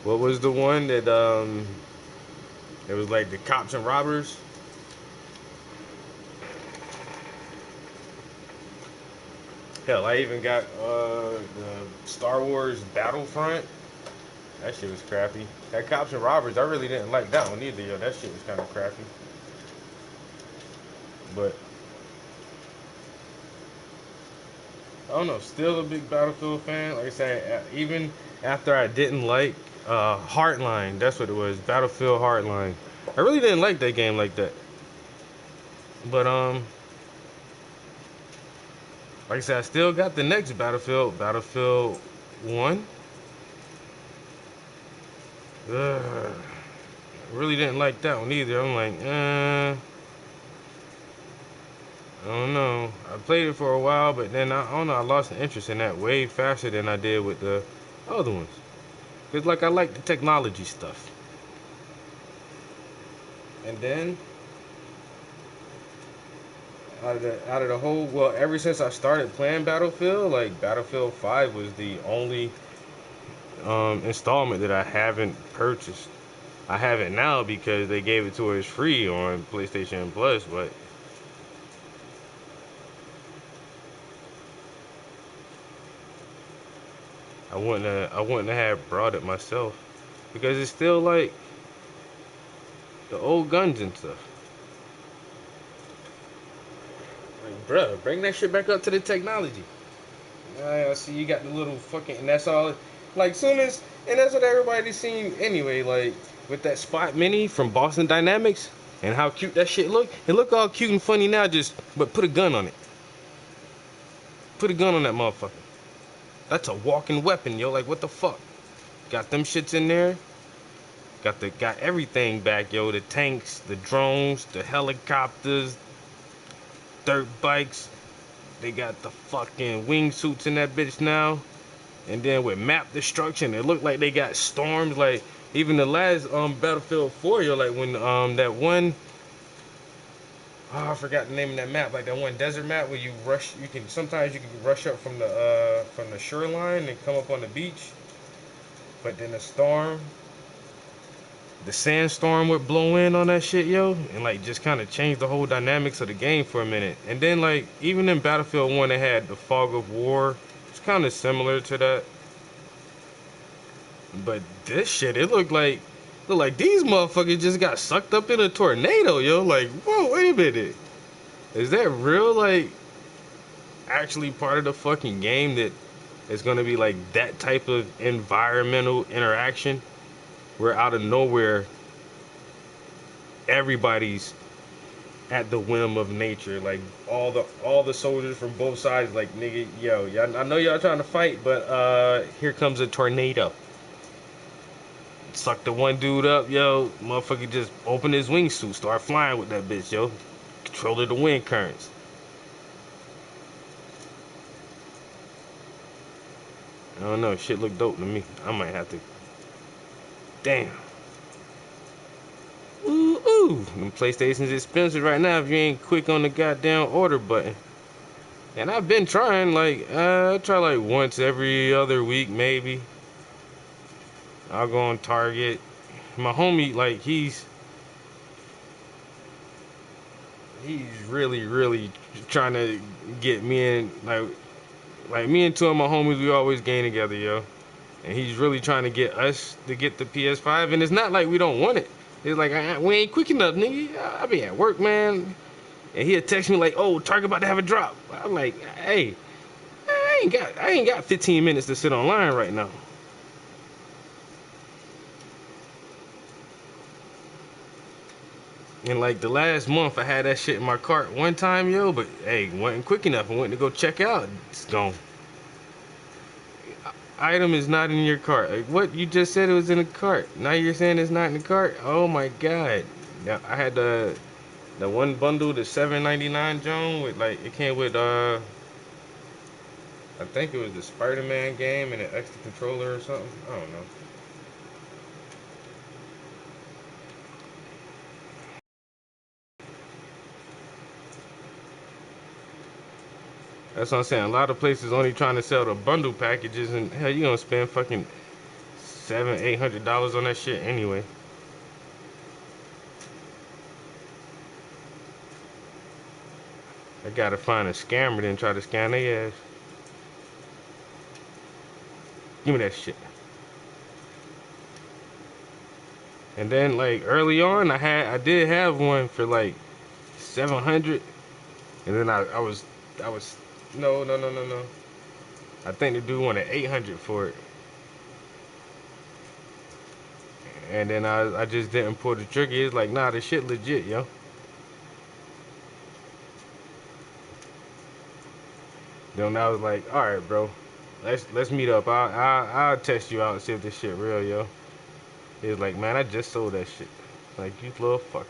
what was the one that, it was like the cops and robbers? Hell, I even got, the Star Wars Battlefront. That shit was crappy. That cops and robbers, I really didn't like that one either, yo. That shit was kind of crappy. But I don't know, still a big Battlefield fan. Like I said, even after I didn't like Hardline, that's what it was, Battlefield Hardline. I really didn't like that game like that. But like I said, I still got the next Battlefield, Battlefield 1. I really didn't like that one either. I'm like, I don't know. I played it for a while, but then I don't know. I lost the interest in that way faster than I did with the other ones. Cause like I like the technology stuff. And then out of the whole, well, ever since I started playing Battlefield, like Battlefield 5 was the only installment that I haven't purchased. I have it now because they gave it to us free on PlayStation Plus, but I wouldn't have brought it myself because it's still like the old guns and stuff. Like, bruh, bring that shit back up to the technology. I see you got the little fucking, and that's all. Like soon as, and that's what everybody's seen anyway. Like with that Spot Mini from Boston Dynamics and how cute that shit look. It look all cute and funny now. But put a gun on it. Put a gun on that motherfucker. That's a walking weapon, yo. Like what the fuck? Got them shits in there. Got everything back, yo. The tanks, the drones, the helicopters, dirt bikes. They got the fucking wingsuits in that bitch now. And then with map destruction, it looked like they got storms. Like even the last Battlefield 4, yo, like when that one, oh, I forgot the name of that map. Like that one desert map where you can rush up from the shoreline and come up on the beach. But then the sandstorm would blow in on that shit, yo, and like just kind of change the whole dynamics of the game for a minute. And then like even in Battlefield 1, they had the fog of war. It's kind of similar to that. But this shit, it looked like these motherfuckers just got sucked up in a tornado, yo. Like, whoa, wait a minute. Is that real? Like, actually part of the fucking game that is gonna be like that type of environmental interaction where out of nowhere everybody's at the whim of nature. Like all the soldiers from both sides, like nigga, yo, y'all, I know y'all trying to fight, but here comes a tornado. Suck the one dude up, yo. Motherfucker just open his wingsuit, start flying with that bitch, yo. Control of the wind currents. I don't know, shit look dope to me. I might have to. Damn. Ooh. Them PlayStation's expensive right now if you ain't quick on the goddamn order button. And I've been trying, like, I try like once every other week, maybe. I'll go on Target. My homie, like, he's really trying to get me in, like me and two of my homies, we always game together, yo. And he's really trying to get us to get the PS5. And it's not like we don't want it. It's like, we ain't quick enough, nigga. I be at work, man. And he'll text me like, oh, Target about to have a drop. I'm like, hey, I ain't got 15 minutes to sit online right now. And like the last month, I had that shit in my cart one time, yo. But hey, wasn't quick enough. I went to go check out. It's gone. Item is not in your cart. Like, what? You just said it was in the cart. Now you're saying it's not in the cart? Oh my god. Now I had the one bundle, the $7.99 Joan with like it came with I think it was the Spider-Man game and an extra controller or something. I don't know. That's what I'm saying. A lot of places only trying to sell the bundle packages, and hell, you gonna spend fucking $700-800 on that shit anyway. I gotta find a scammer then try to scam their ass. Give me that shit. And then like early on, I did have one for like 700, and then I was no. I think the dude wanted 800 for it, and then I just didn't pull the trigger. It's like, nah, this shit legit, yo. Then I was like, all right, bro, let's meet up. I'll test you out and see if this shit real, yo. He was like, man, I just sold that shit. Like, you little fucker.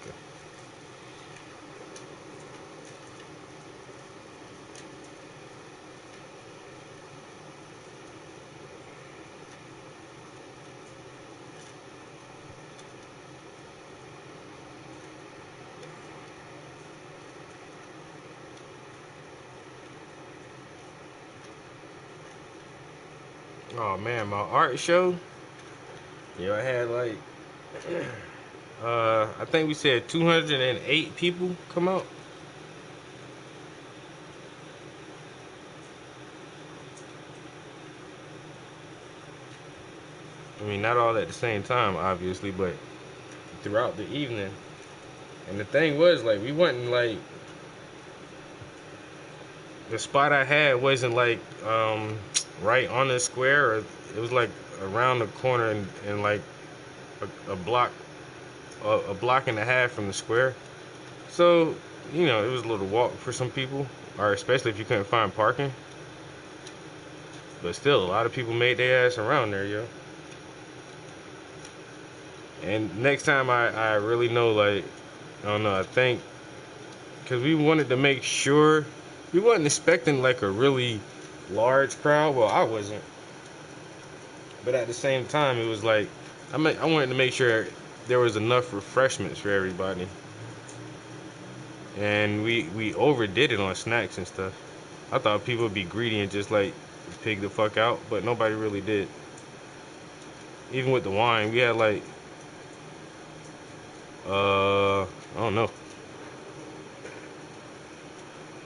Oh man, my art show. Yeah, I had like, I think we said 208 people come out. I mean, not all at the same time, obviously, but throughout the evening. And the thing was, like, we wasn't like the spot I had wasn't like right on the square, or it was like around the corner and like a block, a block and a half from the square. So, you know, it was a little walk for some people, or especially if you couldn't find parking. But still, a lot of people made their ass around there, yo. And next time I really know, like, I don't know, I think, because we wanted to make sure, we wasn't expecting like a really large crowd. Well, I wasn't. But at the same time, it was like, I wanted to make sure there was enough refreshments for everybody. And we overdid it on snacks and stuff. I thought people would be greedy and just like pig the fuck out, but nobody really did. Even with the wine, we had like, I don't know,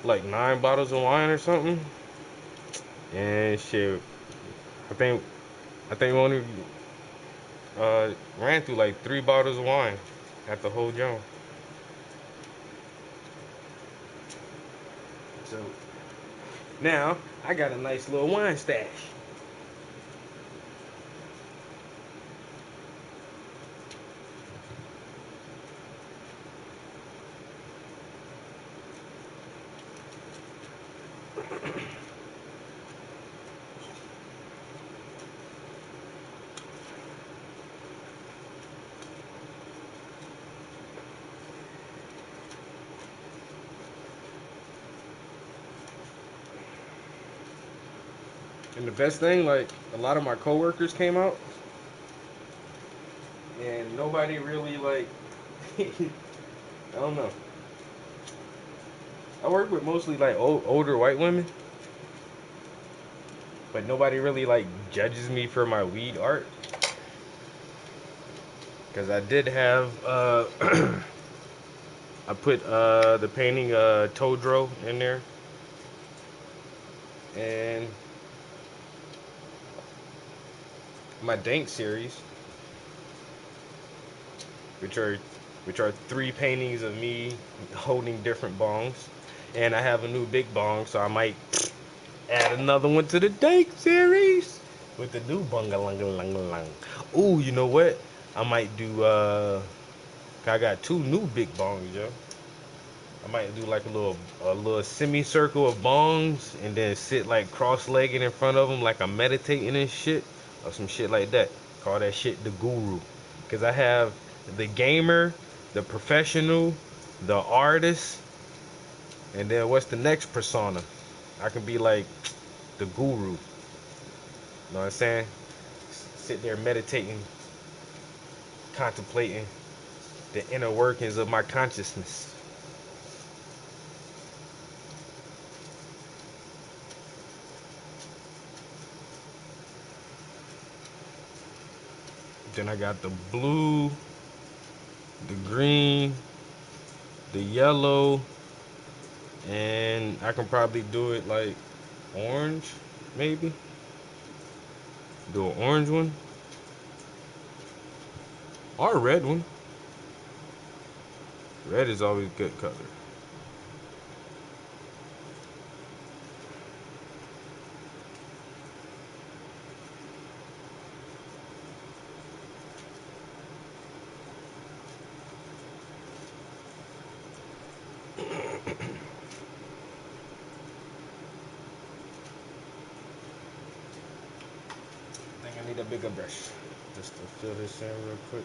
like 9 bottles of wine or something. And shit, I think we only ran through like 3 bottles of wine at the whole joint. So now I got a nice little wine stash. And the best thing, like a lot of my coworkers came out, and nobody really like. I don't know. I work with mostly like older white women, but nobody really like judges me for my weed art. Cause I did have I put the painting Todro in there, and my Dank series, which are 3 paintings of me holding different bongs, and I have a new big bong, so I might add another one to the Dank series with the new bungalangalangalang. Ooh, you know what? I might do. I got 2 new big bongs, yo. I might do like a little semicircle of bongs and then sit like cross-legged in front of them like I'm meditating and shit or some shit like that. Call that shit the guru. Cause I have the gamer, the professional, the artist, and then what's the next persona? I can be like the guru. You know what I'm saying? Sit there meditating, contemplating the inner workings of my consciousness. Then I got the blue, the green, the yellow, and I can probably do it like orange, maybe. Do an orange one or a red one. Red is always a good color. I think I need a bigger brush just to fill this in real quick.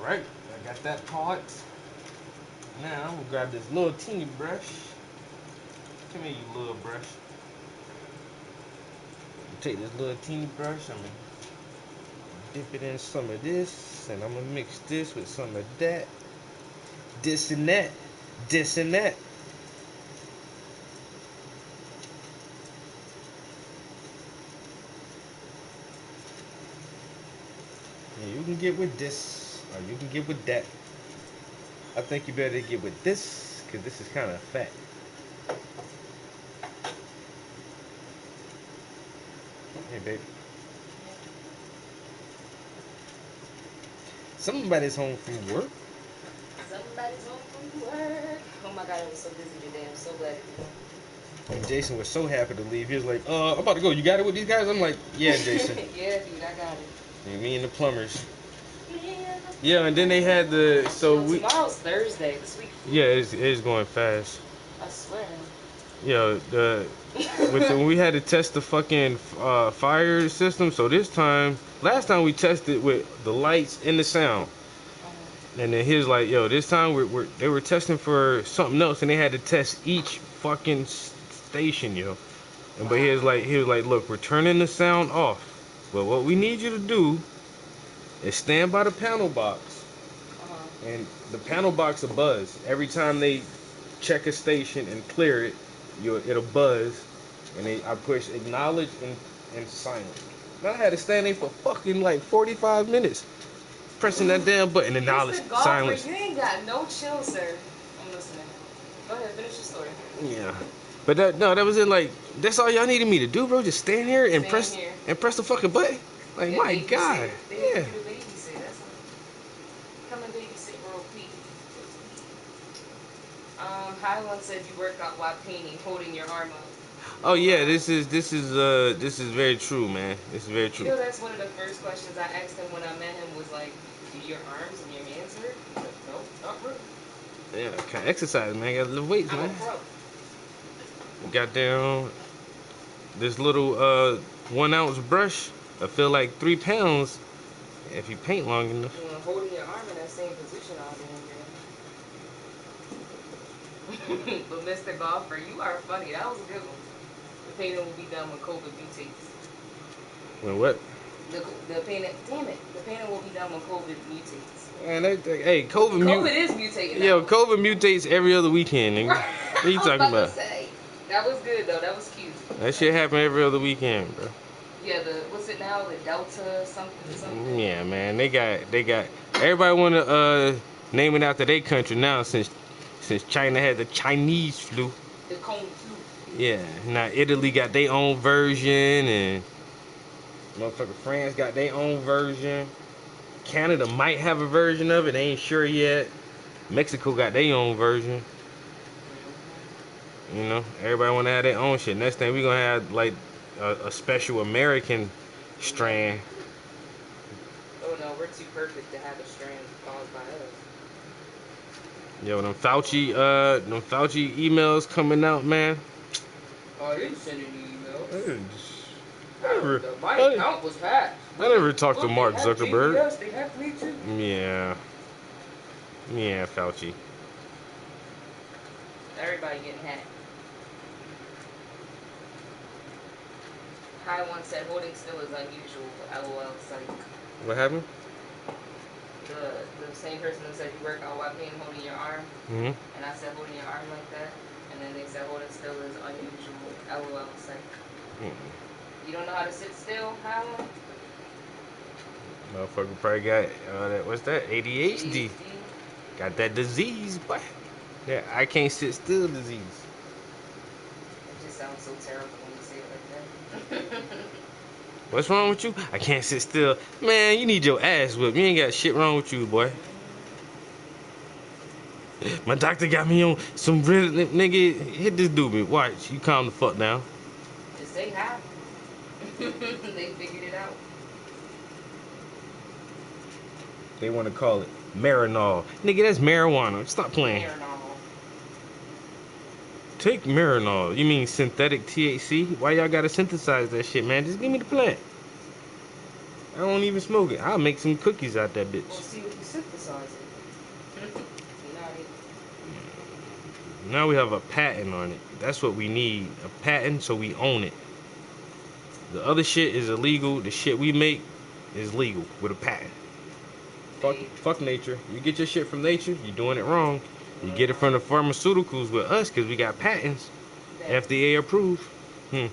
Alright, I got that part. Now I'm gonna grab this little teeny brush. Come here, you little brush. Take this little teeny brush, I'm gonna dip it in some of this, and I'm gonna mix this with some of that. This and that. This and that. Yeah, you can get with this, or you can get with that. I think you better get with this, because this is kind of fat. Hey, baby. Somebody's home from work. Somebody's home from work. Oh my god, I was so busy today. I'm so glad to And Jason was so happy to leave. He was like, I'm about to go. You got it with these guys? I'm like, yeah, Jason. Yeah, dude, I got it. And me and the plumbers. Yeah. Yeah, and then they had the, tomorrow's Thursday. This week. Yeah, it's going fast. I swear. Yeah, when we had to test the fucking fire system, so last time we tested with the lights and the sound. And then he was like, yo, this time they were testing for something else, and they had to test each fucking station, yo. But he was like, look, we're turning the sound off. But what we need you to do is stand by the panel box and the panel box will buzz every time they check a station and clear it. It'll buzz, and I push acknowledge and silence. And I had to stand there for fucking like 45 minutes pressing that damn button. Acknowledge, Mr. Golfer, silence. you ain't got no chill, sir. I'm listening. Go ahead, finish your story. Yeah. But that was it. Like that's all y'all needed me to do, bro. Just stand here and Stand here. press the fucking button. Like Yeah, my babysit. God. They Yeah. need you to babysit. That's all. Come and babysit real quick. Highland said you work out while painting, holding your arm up. Oh yeah. This is very true, man. This is very You true. know, that's one of the first questions I asked him when I met him was like, do your arms and your hands hurt? He said, no, not really. Yeah. Kind of exercise, man. Got to lift weights, I'm a man. pro. Got down this little 1 ounce brush. I feel like 3 pounds if you paint long enough. You know, holding your arm in that same position all day. But Mr. Golfer, you are funny. That was a good one. The painting will be done when COVID mutates. When what? The painting, damn it. The painting will be done when COVID mutates. Man, hey, COVID is mutating. Yo, now. COVID mutates every other weekend, nigga. What are you talking about? Say, that was good though. That was cute. That shit happen every other weekend, bro. Yeah, what's it now? The Delta something. Yeah, man. They got everybody wanna name it after their country now since China had the Chinese flu. The Kung flu. Yeah. Now Italy got their own version and motherfucker France got their own version. Canada might have a version of it, they ain't sure yet. Mexico got their own version. You know, everybody want to have their own shit. Next thing we gonna have like a special American strand. Oh no, we're too perfect to have a strand caused by us. Yo, them Fauci emails coming out, man. Oh, I didn't send any emails. My I account was hacked. never talked to Look, Mark they hacked Zuckerberg. JBS, they hacked me too. Yeah, Fauci. Everybody getting hacked. High one said holding still is unusual. LOL, psych. What happened? The same person that said you work out while pain holding your arm, Mm-hmm. and I said holding your arm like that, and then they said holding still is unusual. LOL, psych. You don't know how to sit still, High one? Motherfucker probably got what's that? ADHD. Got that disease, boy. Yeah, I can't sit still disease. It just sounds so terrible when you say it like that. What's wrong with you? I can't sit still. Man, you need your ass whipped. You ain't got shit wrong with you, boy. My doctor got me on some real nigga. Hit this dude, man. Watch, you calm the fuck down. Just say hi. They figured it out. They want to call it Marinol. Nigga, that's marijuana. Stop playing. Paranormal. Take Marinol. You mean synthetic THC? Why y'all gotta synthesize that shit, man? Just give me the plant. I don't even smoke it. I'll make some cookies out that bitch. We'll see if you synthesize it. Now we have a patent on it. That's what we need. A patent so we own it. The other shit is illegal. The shit we make is legal with a patent. Fuck nature. You get your shit from nature, you're doing it wrong. You get it from the pharmaceuticals with us because we got patents. FDA approved. I'm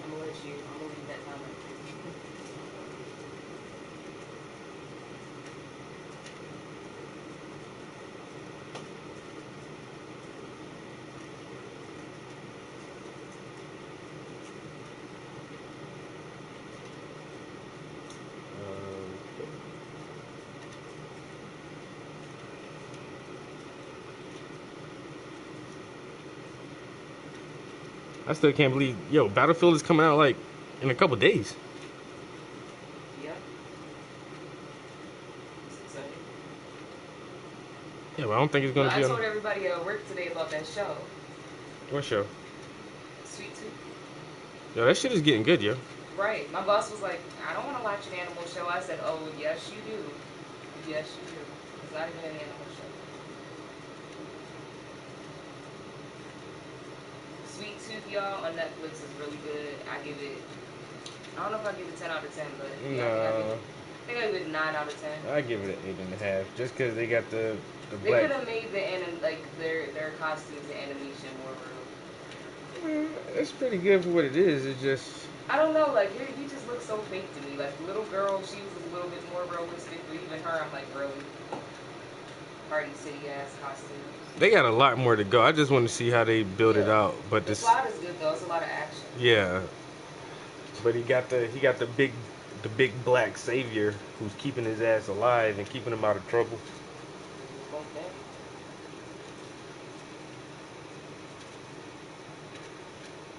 gonna leave that comment. I still can't believe, Battlefield is coming out like in a couple days. Yeah. It's exciting. Yeah, but I don't think it's gonna Well, be I on. told everybody at work today about that show. What show? Sweet Tooth. Yo, that shit is getting good, yo. Right. My boss was like, I don't want to watch an animal show. I said, oh, yes, you do. Yes, you do. It's not even an animal show. Sweet Tooth, y'all, on Netflix is really good. I don't know if I give it 10 out of 10, but yeah, Nah, I think I give it 9 out of 10. I give it an 8.5, just because they got the They black. could have made their costumes and animation more real. It's pretty good for what it is. It's just I don't know, like he just looks so fake to me. Like the little girl, she was a little bit more realistic, but even her, I'm like, really, Party City ass costumes. they got a lot more to go. I just want to see how they build it Yeah. out. But The this, plot is good though. It's a lot of action. yeah. But he got the big black savior who's keeping his ass alive and keeping him out of trouble. Okay.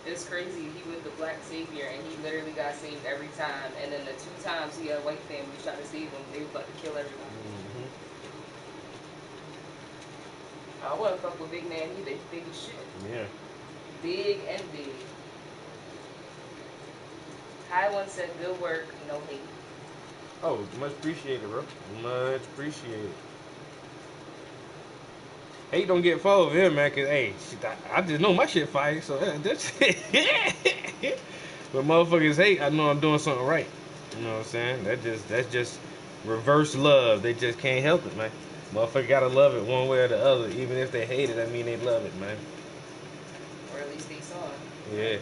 It's crazy. He was the black savior, and he literally got saved every time. And then the 2 times he had white family try to save him, they were about to kill everybody. Hmm. I wouldn't fuck with Big Man either. He's big as shit. Yeah. Big and big. High one said, "Good work, no hate." Oh, much appreciated, bro. Much appreciated. Hate don't get followed with him, man. Cause hey, shit, I just know my shit fire. So that's But motherfuckers hate, I know I'm doing something right. You know what I'm saying? That's just reverse love. They just can't help it, man. Motherfucker gotta love it one way or the other. Even if they hate it, I mean they love it, man. Or at least they saw it. Yeah.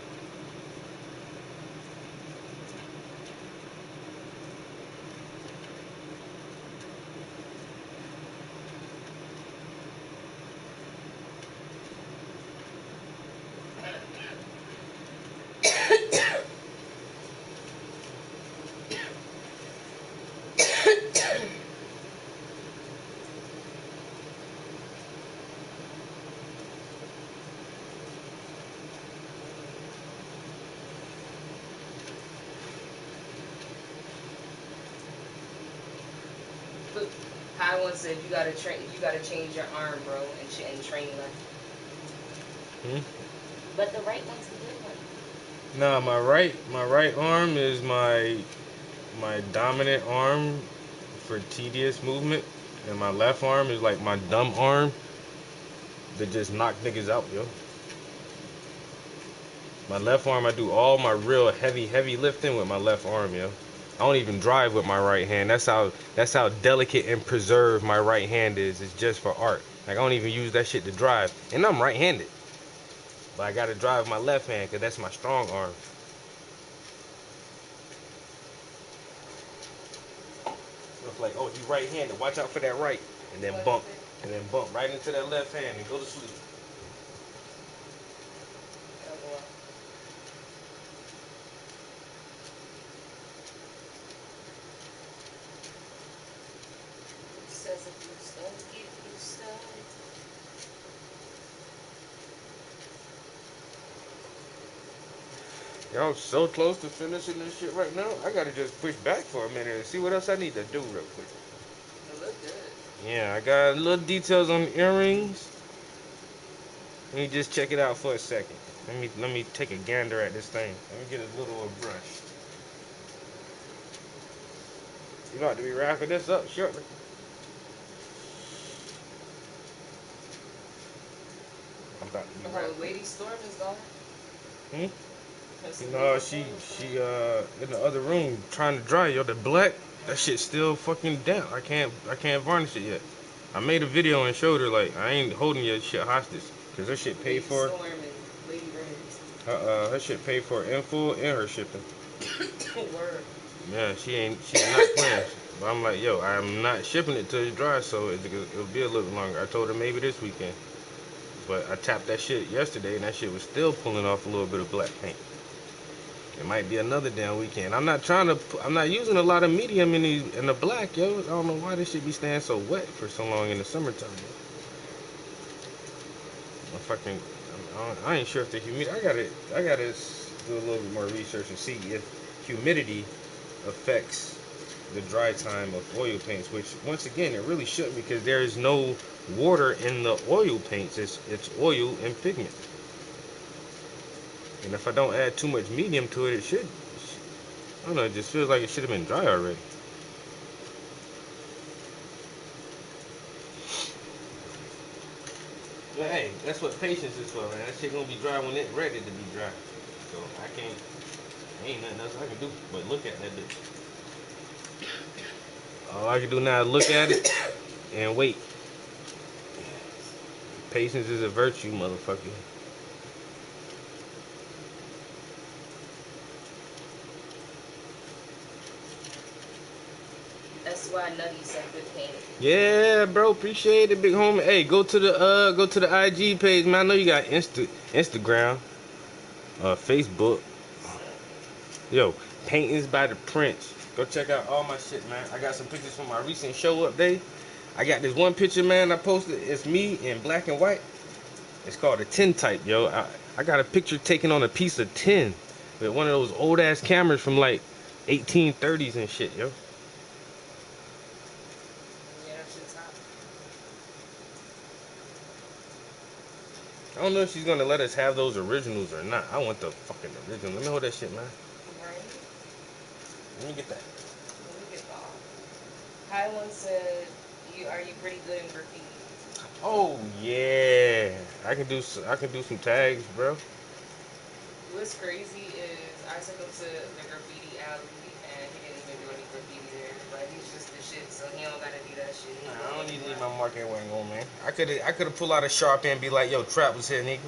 Look, High one said, "You gotta train. You gotta change your arm, bro, and train left." Hmm? But the right one's the good one. Nah, my right arm is my dominant arm for tedious movement, and my left arm is like my dumb arm that just knock niggas out, yo. My left arm, I do all my real heavy lifting with my left arm, yo. I don't even drive with my right hand. That's how delicate and preserved my right hand is. It's just for art. Like I don't even use that shit to drive, and I'm right-handed. But I gotta drive my left hand because that's my strong arm. So it's like, oh, you right-handed. Watch out for that right, and then bump, right into that left hand and go to sleep. Oh, boy. Who says if you start, get you started? Y'all so close to finishing this shit right now. I gotta just push back for a minute and see what else I need to do real quick. It look good. Yeah, I got little details on the earrings. Let me just check it out for a second. Let me take a gander at this thing. Let me get a little brush. You about to be wrapping this up shortly. I'm about to be Oh, wrapping. Lady Storm is gone. Hmm? That's No, Lady she Storm is gone. in the other room trying to dry. Yo, the black, that shit's still fucking damp. I can't varnish it yet. I made a video and showed her like I ain't holding your shit hostage because her shit paid Lady for. Storm and Lady Rose. Her shit paid for in full and her shipping. Word. Yeah, she's not playing. But I'm like, yo, I'm not shipping it till it's dry, so it'll be a little longer. I told her maybe this weekend, but I tapped that shit yesterday and that shit was still pulling off a little bit of black paint. It might be another damn weekend. I'm not using a lot of medium in the black, yo. I don't know why this shit be staying so wet for so long in the summertime. Yo. I ain't sure if the humidity. I gotta do a little bit more research and see if humidity affects the dry time of oil paints. Which once again, it really shouldn't because there is no water in the oil paints. It's oil and pigment. And if I don't add too much medium to it, it should. I don't know. It just feels like it should have been dry already. That's what patience is for, man. That shit gonna be dry when it's ready to be dry. So I can't. Ain't nothing else I can do but look at that bitch. All I can do now is look at it and wait. Patience is a virtue, motherfucker. That's why Nutty said good painting. Yeah, bro, appreciate it, big homie. Hey, go to the IG page, man. I know you got Instagram, Facebook. Yo, paintings by the Prince. Go check out all my shit, man. I got some pictures from my recent show update. I got this one picture, man. I posted. It's me in black and white. It's called a tintype, yo. I got a picture taken on a piece of tin with one of those old ass cameras from like 1830s and shit, yo. Yeah, that shit's hot. I don't know if she's gonna let us have those originals or not. I want the fucking original. Let me hold that shit, man. Right? Let me get that. Let me get off. Highland said, are you pretty good in graffiti? Oh yeah, I can do some tags, bro. What's crazy is I took him to the graffiti alley and he didn't even do any graffiti there. But he's just the shit, so he don't gotta do that shit. Nah, I don't need to leave my mark anywhere on, man. I could have pulled out a sharp and be like, yo, Trap was here, nigga.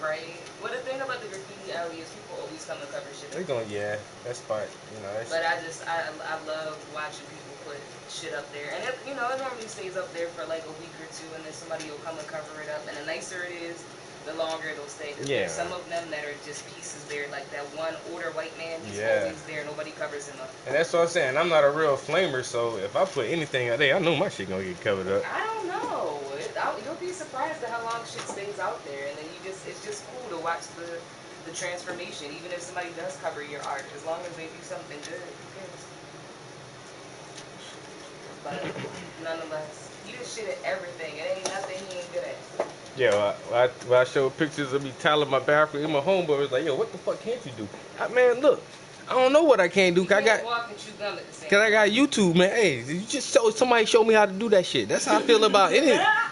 Right? Well, the thing about the graffiti alley is people always come to cover shit They up. going, yeah, that spot, you know, that's. But I love watching people put shit up there. And it normally stays up there for like a week or two and then somebody will come and cover it up. And the nicer it is, the longer it'll stay. 'Cause Yeah. there's some of them that are just pieces there. Like that one older white man, he's Yeah. always there. Nobody covers him up. And that's what I'm saying. I'm not a real flamer, so if I put anything out there, I know my shit gonna get covered up. I don't know. You'll be surprised at how long shit stays out there. And then it's just cool to watch the transformation. Even if somebody does cover your art, as long as they do something good, who cares? But nonetheless, he just shit at everything. It ain't nothing he ain't good at. Yeah, when I showed pictures of me tiling my bathroom, and my homeboy was like, yo, what the fuck can't you do? Man, look, I don't know what I can't do. You Cause can't walk and chew gum at the same Cause I time. got YouTube, man. Hey, you just somebody show me how to do that shit. That's how I feel about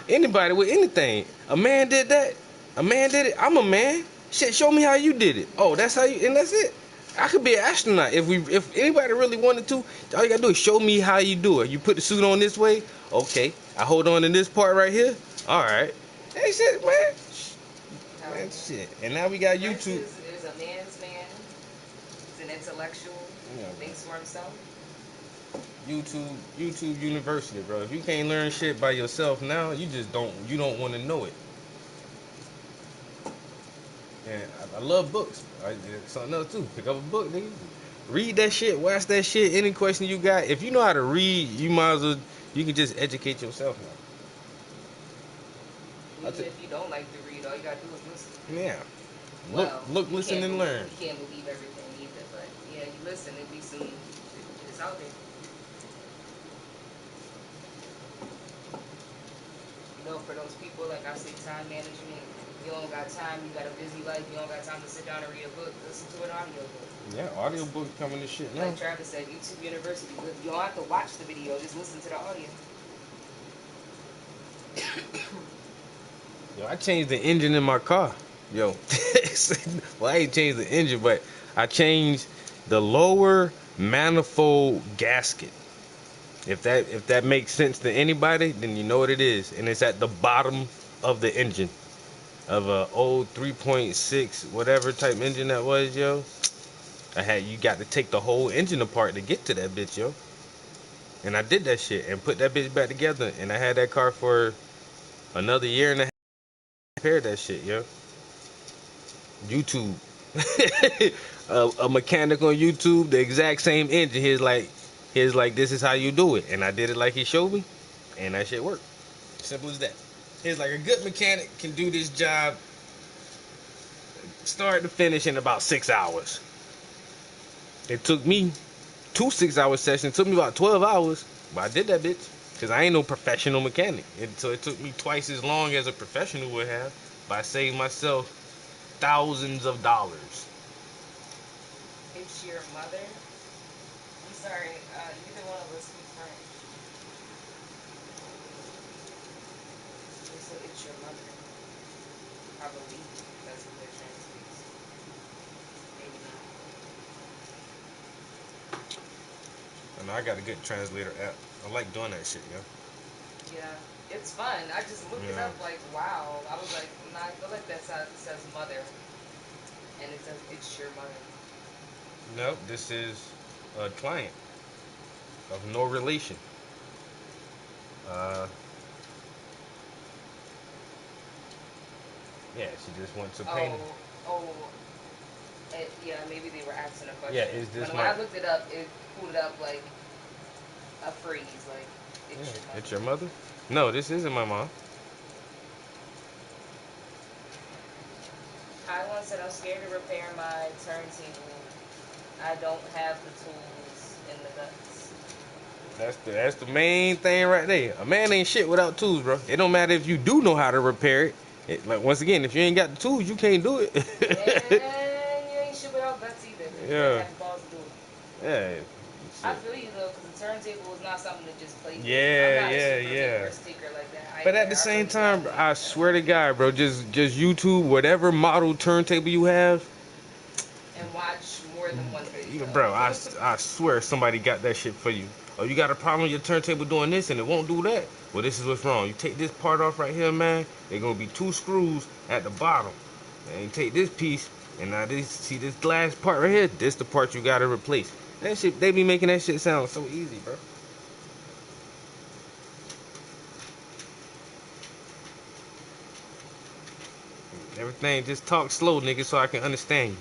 anybody with anything. A man did that. A man did it. I'm a man. Shit, show me how you did it. Oh, that's how you, and that's it. I could be an astronaut if anybody really wanted to. All you gotta do is show me how you do it. You put the suit on this way. Okay, I hold on to this part right here. All right. Hey, shit, man. Man, shit. And now we got Prince YouTube. is a man's man. He's an intellectual. Yeah, Thinks for himself. YouTube University, bro. If you can't learn shit by yourself now, you don't want to know it. And I love books. Something else too. Pick up a book, nigga. Read that shit. Watch that shit. Any question you got, if you know how to read, you might as well. You can just educate yourself now. Even if you don't like to read, all you gotta do is listen. Yeah. Well, Look, listen, and learn. You can't believe everything either, but yeah, you listen. At least it's out there. For those people, like I say, time management. You don't got time. You got a busy life. You don't got time to sit down and read a book. Listen to an audio book. Yeah, audiobooks coming to shit now. Like Travis said, YouTube University. You don't have to watch the video. Just listen to the audio. Yo, I changed the engine in my car. Yo, well, I ain't changed the engine, but I changed the lower manifold gasket. If that makes sense to anybody, then you know what it is, and it's at the bottom of the engine of a old 3.6 whatever type engine that was, yo. You got to take the whole engine apart to get to that bitch, yo. And I did that shit and put that bitch back together, and I had that car for another year and a half. Repair that shit, yo. YouTube. A mechanic on YouTube, the exact same engine. He's like, this is how you do it, and I did it like he showed me, and that shit worked. Simple as that. He's like, a good mechanic can do this job start to finish in about 6 hours. It took me 2 6-hour sessions. It took me about 12 hours, but I did that bitch because I ain't no professional mechanic. So it took me twice as long as a professional would have, but I saved myself thousands of dollars. It's your mother. I'm sorry. Neither one of us speak French. So it's your mother. Probably. That's what they're translates. Maybe not. And I got a good translator app. I like doing that shit, yo. Yeah, it's fun. I just looked it Yeah. up like, wow. I was like, nah, I feel like that says mother. And it says, it's your mother. Nope, this is a client of no relation. Uh, yeah, she just wants to paint. Oh, yeah, maybe they were asking a question. Yeah, is this when my? I looked it up, it pulled it up like a phrase, like, it's Yeah, your mother. it's your mother? No, this isn't my mom. Taiwan said, I'm scared to repair my turntable. I don't have the tools in the guts. That's the main thing right there. A man ain't shit without tools, bro. It don't matter if you do know how to repair it. Like once again, if you ain't got the tools, you can't do it. And you ain't shit without guts either. You Yeah. gotta have the balls to do it. Yeah. I feel you though, because the turntable is not something to just play with. Yeah, I'm not yeah, a super yeah. big risk taker like that. But at the same time, I swear to God, bro, just YouTube whatever model turntable you have, and watch more than one video. bro. I swear somebody got that shit for you. Oh, you got a problem with your turntable doing this and it won't do that? Well, this is what's wrong. You take this part off right here, man. They're gonna be 2 screws at the bottom. And you take this piece, and now see this glass part right here. This the part you gotta replace. That shit, they be making that shit sound so easy, bro. Everything, just talk slow, nigga, so I can understand you.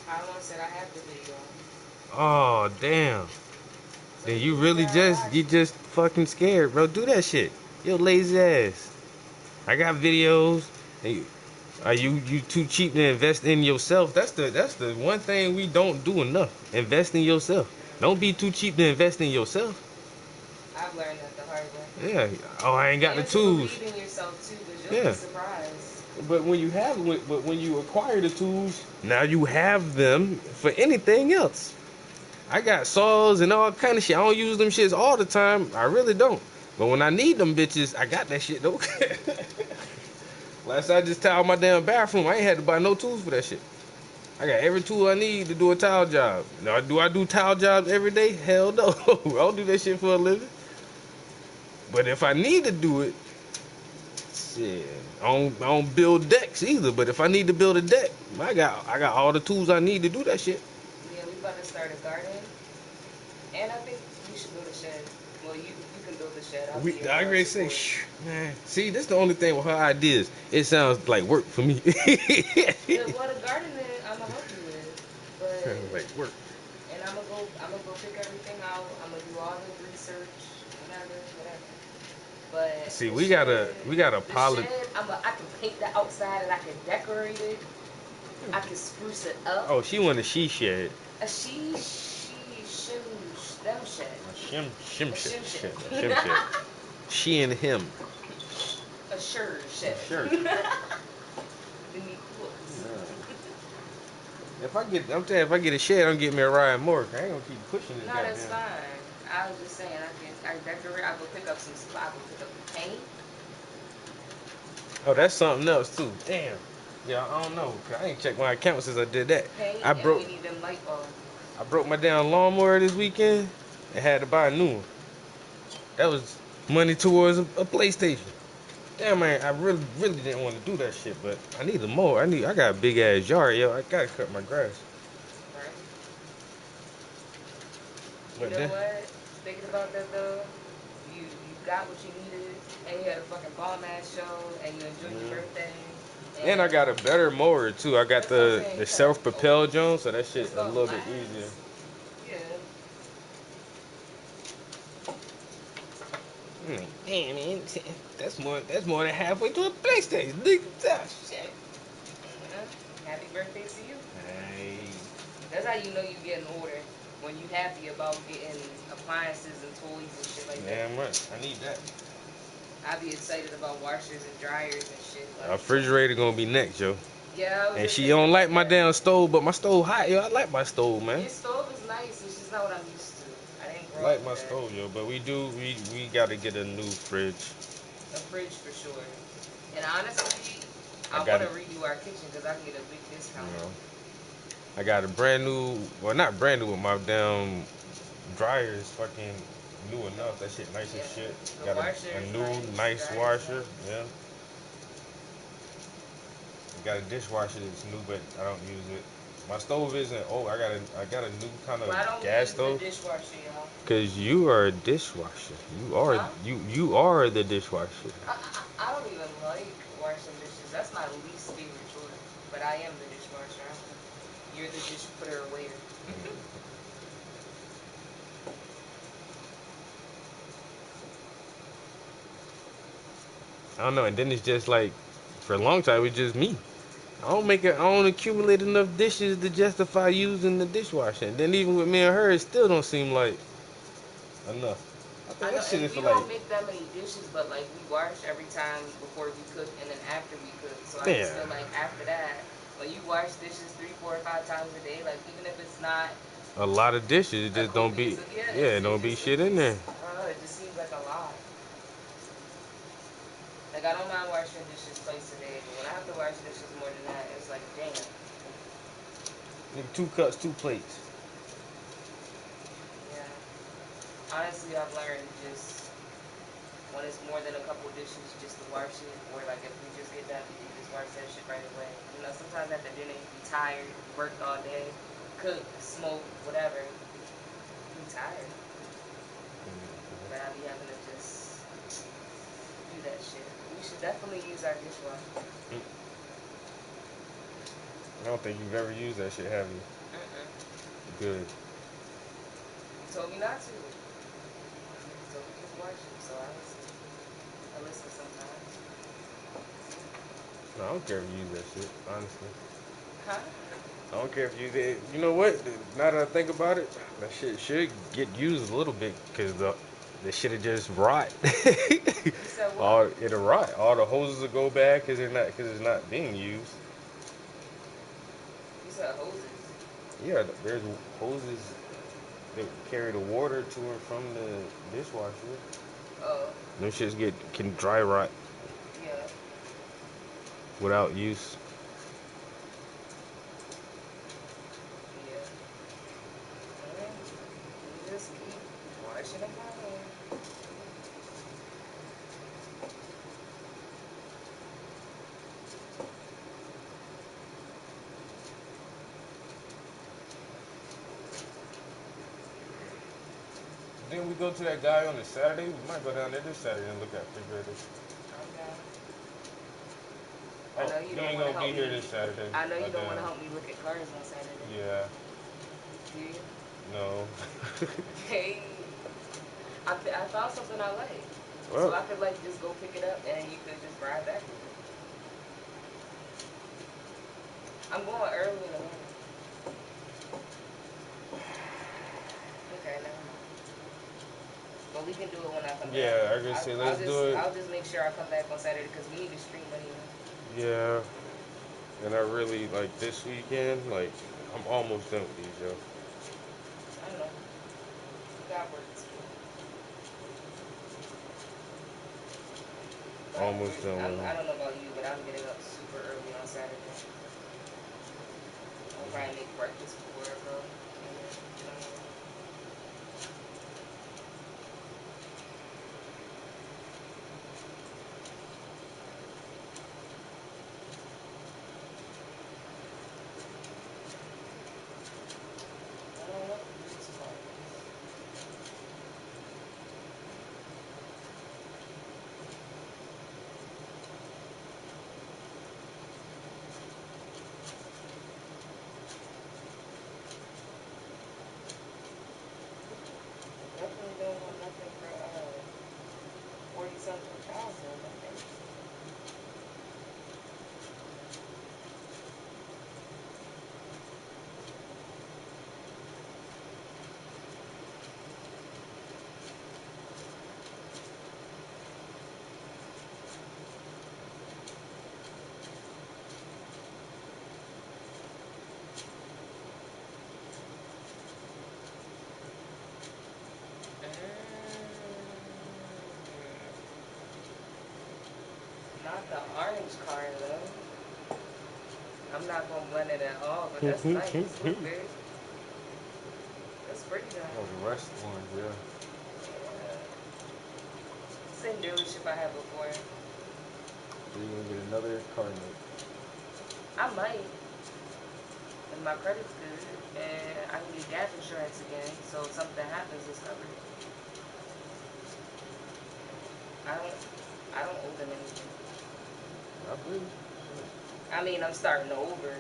I once said I have the video. Oh, damn. So Then you really just fucking scared, bro. Do that shit. Yo, lazy ass. I got videos. And are you too cheap to invest in yourself? That's the one thing we don't do enough. Invest in yourself. Don't be too cheap to invest in yourself. I've learned that the hard way. Yeah. Oh, I ain't got and the tools. Believe in yourself too, because you'll Yeah. be surprised. But when you acquire the tools, now you have them for anything else. I got saws and all kind of shit. I don't use them shits all the time. I really don't. But when I need them bitches, I got that shit though. Last I just tiled my damn bathroom. I ain't had to buy no tools for that shit. I got every tool I need to do a tile job. Now, do I do tile jobs every day? Hell no. I don't do that shit for a living. But if I need to do it, shit, I don't build decks either. But if I need to build a deck, I got all the tools I need to do that shit. Yeah, we about to start a garden. And I think we should build a shed. Well, you can build a shed. I already say, shh, man. See, this the only thing with her ideas. It sounds like work for me. Yeah, well, the gardening I'm gonna help you with, but like work. and I'm gonna go pick everything out. I'm gonna do all the research, whatever. But See, the we got a the pilot. shed, I can paint the outside and I can decorate it. I can spruce it up. Oh, she want a she shed. A shim, them shed. Shim A shed. shim Shim shed. She and him. A sure shed. Sure. They need clothes. If I get a shed, I'm getting me a Ryan Mork. I ain't gonna keep pushing this. No, that's fine. I was just saying, I decorate. I go pick up some supplies. I go pick up the paint. Oh, that's something else too. Damn. Yeah, I don't know. I ain't checked my account since I did that. Paint, I broke. and we need them light bulbs. I broke my damn lawnmower this weekend and had to buy a new one. That was money towards a PlayStation. Damn, man, I really didn't want to do that shit, but I need a mower. I got a big ass yard, yo. I gotta cut my grass. Right. But You know what? Thinking about that though, you got what you needed, and you had a fucking bomb ass show, and you enjoyed your birthday. And I got a better mower too. I got That's what I'm saying, the self-propelled Jones, so that shit's it's a gonna little bit last. easier. Yeah. Damn, man, that's more than halfway to a PlayStation. Nigga, shit. Happy birthday to you. Hey. That's how you know you getting older. When you happy about getting appliances and toys and shit like that. Damn right. I need that. I be excited about washers and dryers and shit. A refrigerator gonna be next, yo. Yeah. And she don't like my damn stove, but my stove hot, yo. I like my stove, man. Your stove is nice. It's just not what I'm used to. I didn't grow I like up my with that. stove, yo. But we gotta get a new fridge. A fridge for sure. And honestly, I I got want to it. redo our kitchen because I can get a big discount. You know, I got a brand new. Well, not brand new, but my damn dryer is fucking new enough. That shit nice Yeah, as shit. the Got washer a is new nice. nice Dryer's washer. nice. Yeah. Got a dishwasher that's new, but I don't use it. My stove isn't old. I got a new kind of Why don't we gas use the stove. dishwasher, y'all? Cause you are a dishwasher. Huh? You are the dishwasher. I don't even like washing dishes. That's my least favorite chore. But I am the dishwasher. You're the dish putter waiter. I don't know. And then it's just like, for a long time, it's just me. I don't make it. I don't accumulate enough dishes to justify using the dishwasher. And then even with me and her, it still don't seem like enough. I I think know, that shit and is we for like, don't make that many dishes, but like we wash every time before we cook and then after we cook. So I just yeah, feel like after that, when you wash dishes 3, 4, or 5 times a day, like even if it's not a lot of dishes. It a just don't copious, be. yeah, Yeah, it don't be shit in there. it just seems like a lot. Like I don't mind washing dishes twice a day, but when I have to wash dishes more than that, it's like damn. Nigga, 2 cups, 2 plates. Yeah. Honestly, I've learned just when it's more than a couple dishes, just to wash it, or like if we just get done, we can just wash that shit right away. You know, sometimes after dinner you be tired, you worked all day, cook, smoke, whatever. You be tired, but I be having to just do that shit. We should definitely use our dishwasher. I don't think you've ever used that shit, have you? Mm-mm. Good. You told me not to. You told me just wash it, so I listen. I listen sometimes. No, I don't care if you use that shit, honestly. Huh? I don't care if you did. You know what? Now that I think about it, that shit should get used a little bit because the shit will just rot. You said what? All it'll rot. All the hoses will go bad because it's not being used. You said hoses. Yeah, there's hoses that carry the water to and from the dishwasher. Oh, Them shits can dry rot yeah. without use. Yeah. Alright. You just keep washing them out. Then we go to that guy on the Saturday. We might go down there this Saturday and look at refrigerators. I'm down. I Oh, know you you don't ain't want to gonna be help here me. this Saturday. I know you don't want to Damn. help me look at cars on Saturday. Yeah. Do you? No. Hey, I found something I like. So Well, I could like just go pick it up and you could just ride back with it. I'm going early in the morning. Okay, never mind. But we can do it when I come back. yeah, I can say let's do it. I'll just make sure I come back on Saturday because we need to stream anyway. Yeah. And I really like this weekend. Like I'm almost done with these, yo. I don't know. We got work to do. But Almost done with I them. don't know about you, but I'm getting up super early on Saturday. I'll probably make breakfast before I go. And then get on the road. I don't know what the use of all this. the orange car though. I'm not gonna blend it at all, but that's nice. Look, babe. That's pretty nice. Oh, the rest ones, yeah. Yeah. Same dealership I had before. So you're gonna get another car note. I might. And my credit's good. And I can get gap insurance again. So if something happens, it's covered. I don't owe them anything. I believe. I mean, I'm starting over.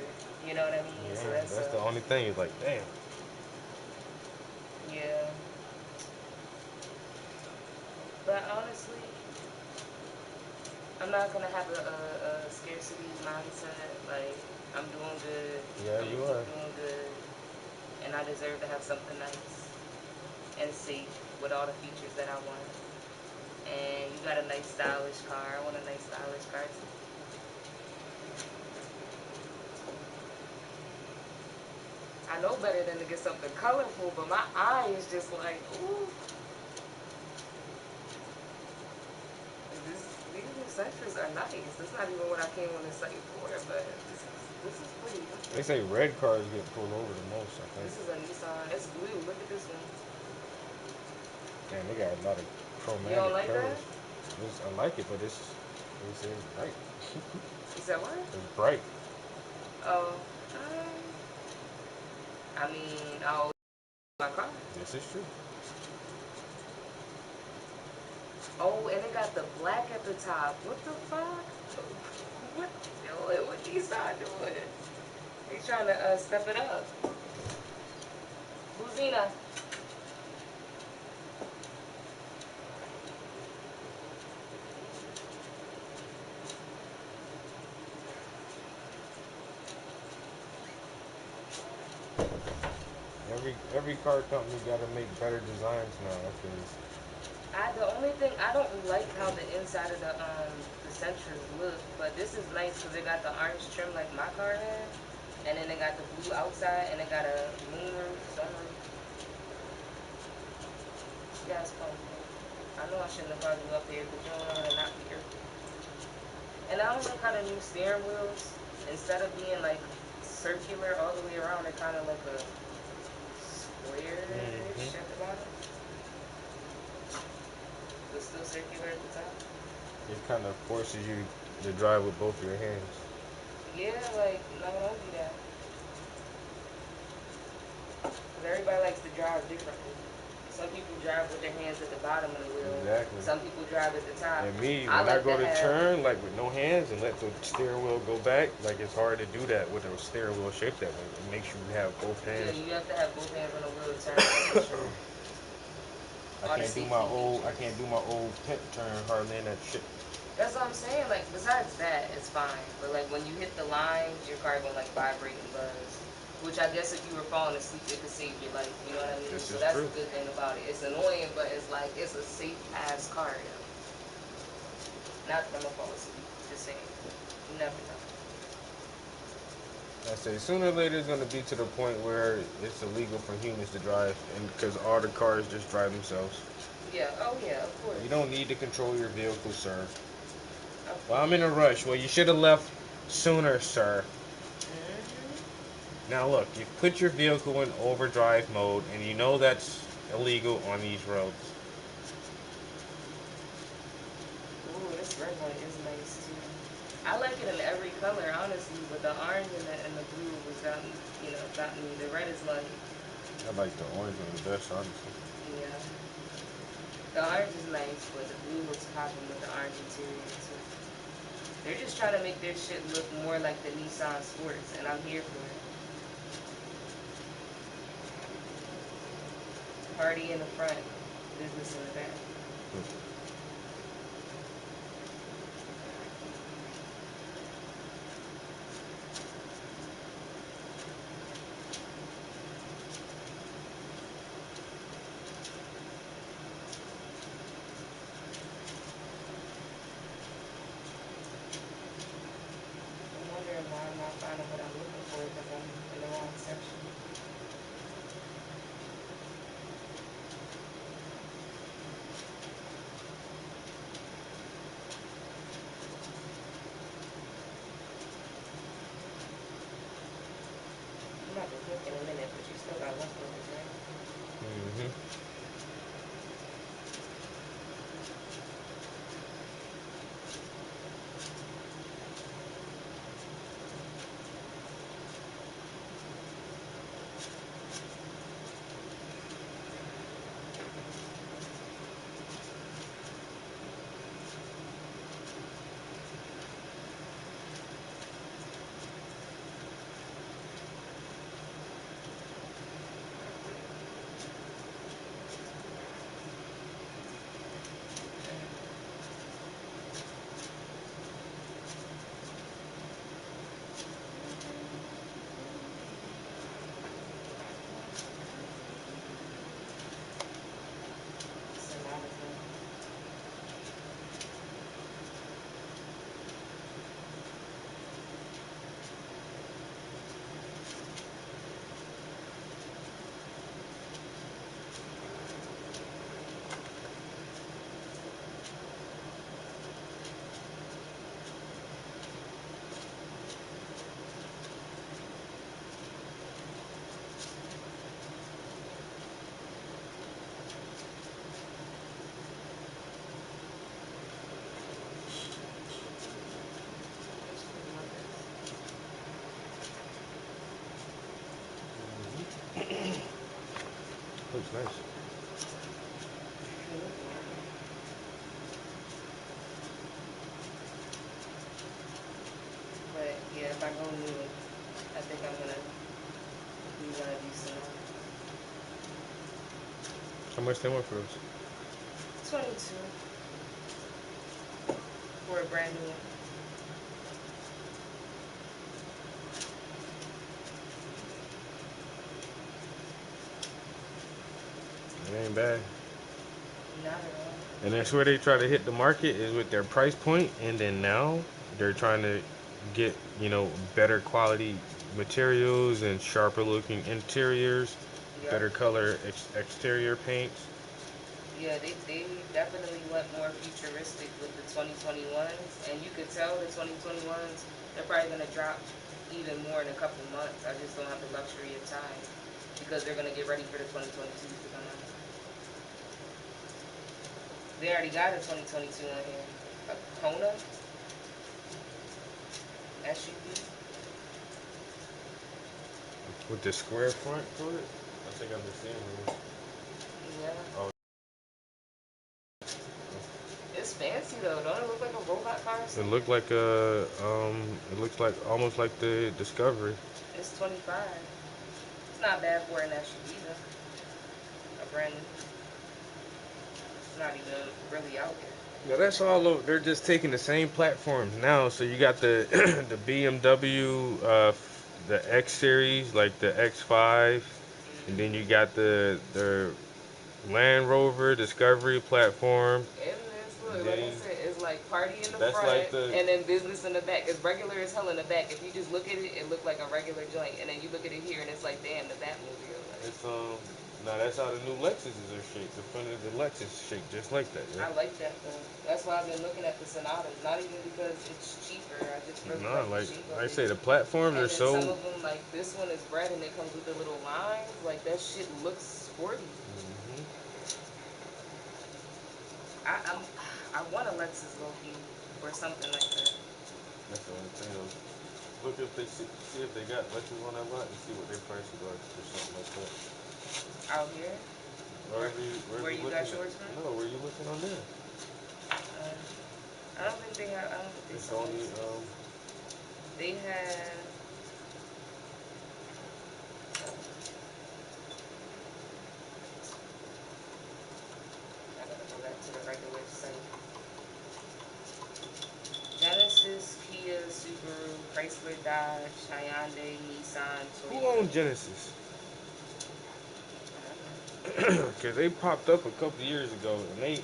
You know what I mean? Yeah, So that's that's the only thing. It's like, damn. yeah. But honestly, I'm not gonna have a scarcity mindset. Like, I'm doing good. Yeah, I'm you gonna are. keep doing good. And I deserve to have something nice and safe with all the features that I want. And you got a nice stylish car. I want a nice stylish car too. I know better than to get something colorful, but my eye is just like, ooh. These new Sentras are nice. That's not even what I came on this site for, but this is pretty. They say red cars get pulled over the most, I think. This is a Nissan. It's blue. Look at this one. Damn, they got a lot of chromatic You don't like colors. that? I like it, but they say it's bright. You said what? It's bright. Oh, I mean, I'll my car. This is true. Oh, and it got the black at the top. What the fuck? What they doing? What Nissan doing? They trying to step it up. Buzina. Every car company got to make better designs now. Because The only thing I don't like how the inside of the Sentras look, but this is nice because it got the orange trim like my car had, and then it got the blue outside, and it got a moonroof, sunroof. Yeah, it's fun. I know I shouldn't have brought you up here because you don't want to not be here. And I don't like how the new steering wheels, instead of being like circular all the way around, they're kind of like a square-ish at the bottom. But still circular at the top. it kind of forces you to drive with both your hands. Yeah, like, no, don't do that. Because everybody likes to drive differently. Some people drive with their hands at the bottom of the wheel. Exactly. Some people drive at the top. And me, I when I like go to have, turn, like with no hands and let the steering wheel go back, like it's hard to do that with a steering wheel shaped that way. It makes you have both yeah, hands. you have to have both hands on the wheel to turn. That's for sure. I can't do my old pit turn hardly in that shit. That's what I'm saying. Like, besides that, it's fine. But like when you hit the lines, your car gonna like vibrate and buzz. Which I guess if you were falling asleep, it could save your life. You know what I mean? This So is that's true. the good thing about it. It's annoying, but it's like it's a safe ass car. You know? Not that I'm gonna fall asleep. Just saying. You never know. I say sooner or later it's gonna be to the point where it's illegal for humans to drive, and because all the cars just drive themselves. Yeah. Oh yeah. Of course. You don't need to control your vehicle, sir. Of Well, I'm in a rush. Well, you should have left sooner, sir. Mm-hmm. Now look, you've put your vehicle in overdrive mode, and you know that's illegal on these roads. Ooh, this red one is nice too. I like it in every color, honestly, but the orange and the blue was got me. The red is like, I like the orange one the best, honestly. yeah. The orange is nice, but the blue looks popping with the orange interior too. They're just trying to make their shit look more like the Nissan Sports, and I'm here for it. Party in the front, business in the back. I'm wondering why I'm not finding what I'm looking for because I'm in the wrong section. haven't cooked in a minute, but you still got leftovers, right? Mm-hmm. Looks nice. But yeah, if I go new, I think I'm gonna do one of these How much they want for those? 22 for a brand new one. It ain't bad. Not at all. And that's where they try to hit the market is with their price point, and then now they're trying to get better quality materials and sharper looking interiors, Yeah. better color exterior paints. Yeah, they definitely went more futuristic with the 2021s, and you could tell the 2021s, they're probably going to drop even more in a couple months. I just don't have the luxury of time because they're going to get ready for the 2022s to come out. They already got a 2022 on here. A Kona SUV. With the square front to it. I think I've been seeing one. Yeah. Oh, It's fancy though. Don't it look like a robot car or it something? looked like it looks like almost like the Discovery. It's 25. It's not bad for an SUV though. A brand new. It's not even really out yet. Yeah, that's all over. They're just taking the same platforms now. So you got the the BMW, the X series, like the X5, and then you got the Land Rover Discovery platform. And this look, like I Then said, it's like party in the that's front like the and then business in the back. It's regular as hell in the back. If you just look at it, it look like a regular joint. And then you look at it here and it's like, damn, the Batmobile. Like, it's now that's how the new Lexuses are shaped. The front of the Lexus is shaped just like that. Yeah. I like that though. That's why I've been looking at the Sonatas. Not even because it's cheaper. I just really No, like the shape of I it. say, the platforms And are then some so. of them, like this one is red and it comes with the little lines. Like that shit looks sporty. Mhm. I'm, I want a Lexus low-key or something like that. That's the only thing. Look if they see if they got Lexus on that lot and see what their prices are for something like that. Out here, where Wherever you you got looking at? yours from? No, where you looking on there? I don't think they have. I don't think they It's sell only Lexus. They have. I gotta go back to the regular site. Genesis, Kia, Subaru, Chrysler, Dodge, Hyundai, Nissan, who Toyota. owned Genesis? Cause they popped up a couple years ago, and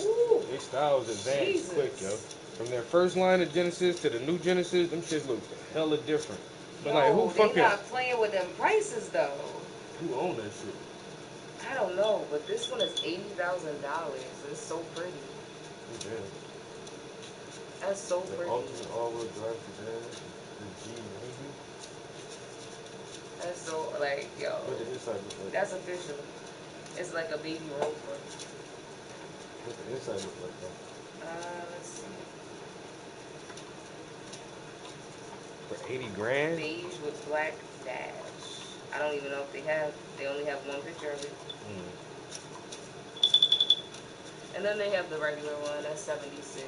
Ooh, they styles advanced quick, yo. Jesus. From their first line of Genesis to the new Genesis, them shits look hella different. But like, Yo, they not playing with them prices though. who own that shit? I don't know, but this one is $80,000. It's so pretty. Yeah, That's so the pretty. ultimate all-wheel drive sedan, the G90. That's so like yo. What the inside look like? That's official. It's like a baby rover. What the inside look like though? Let's see. For 80 grand? Beige with black dash. I don't even know if they have. They only have one picture of it. Mm. And then they have the regular one. That's 76,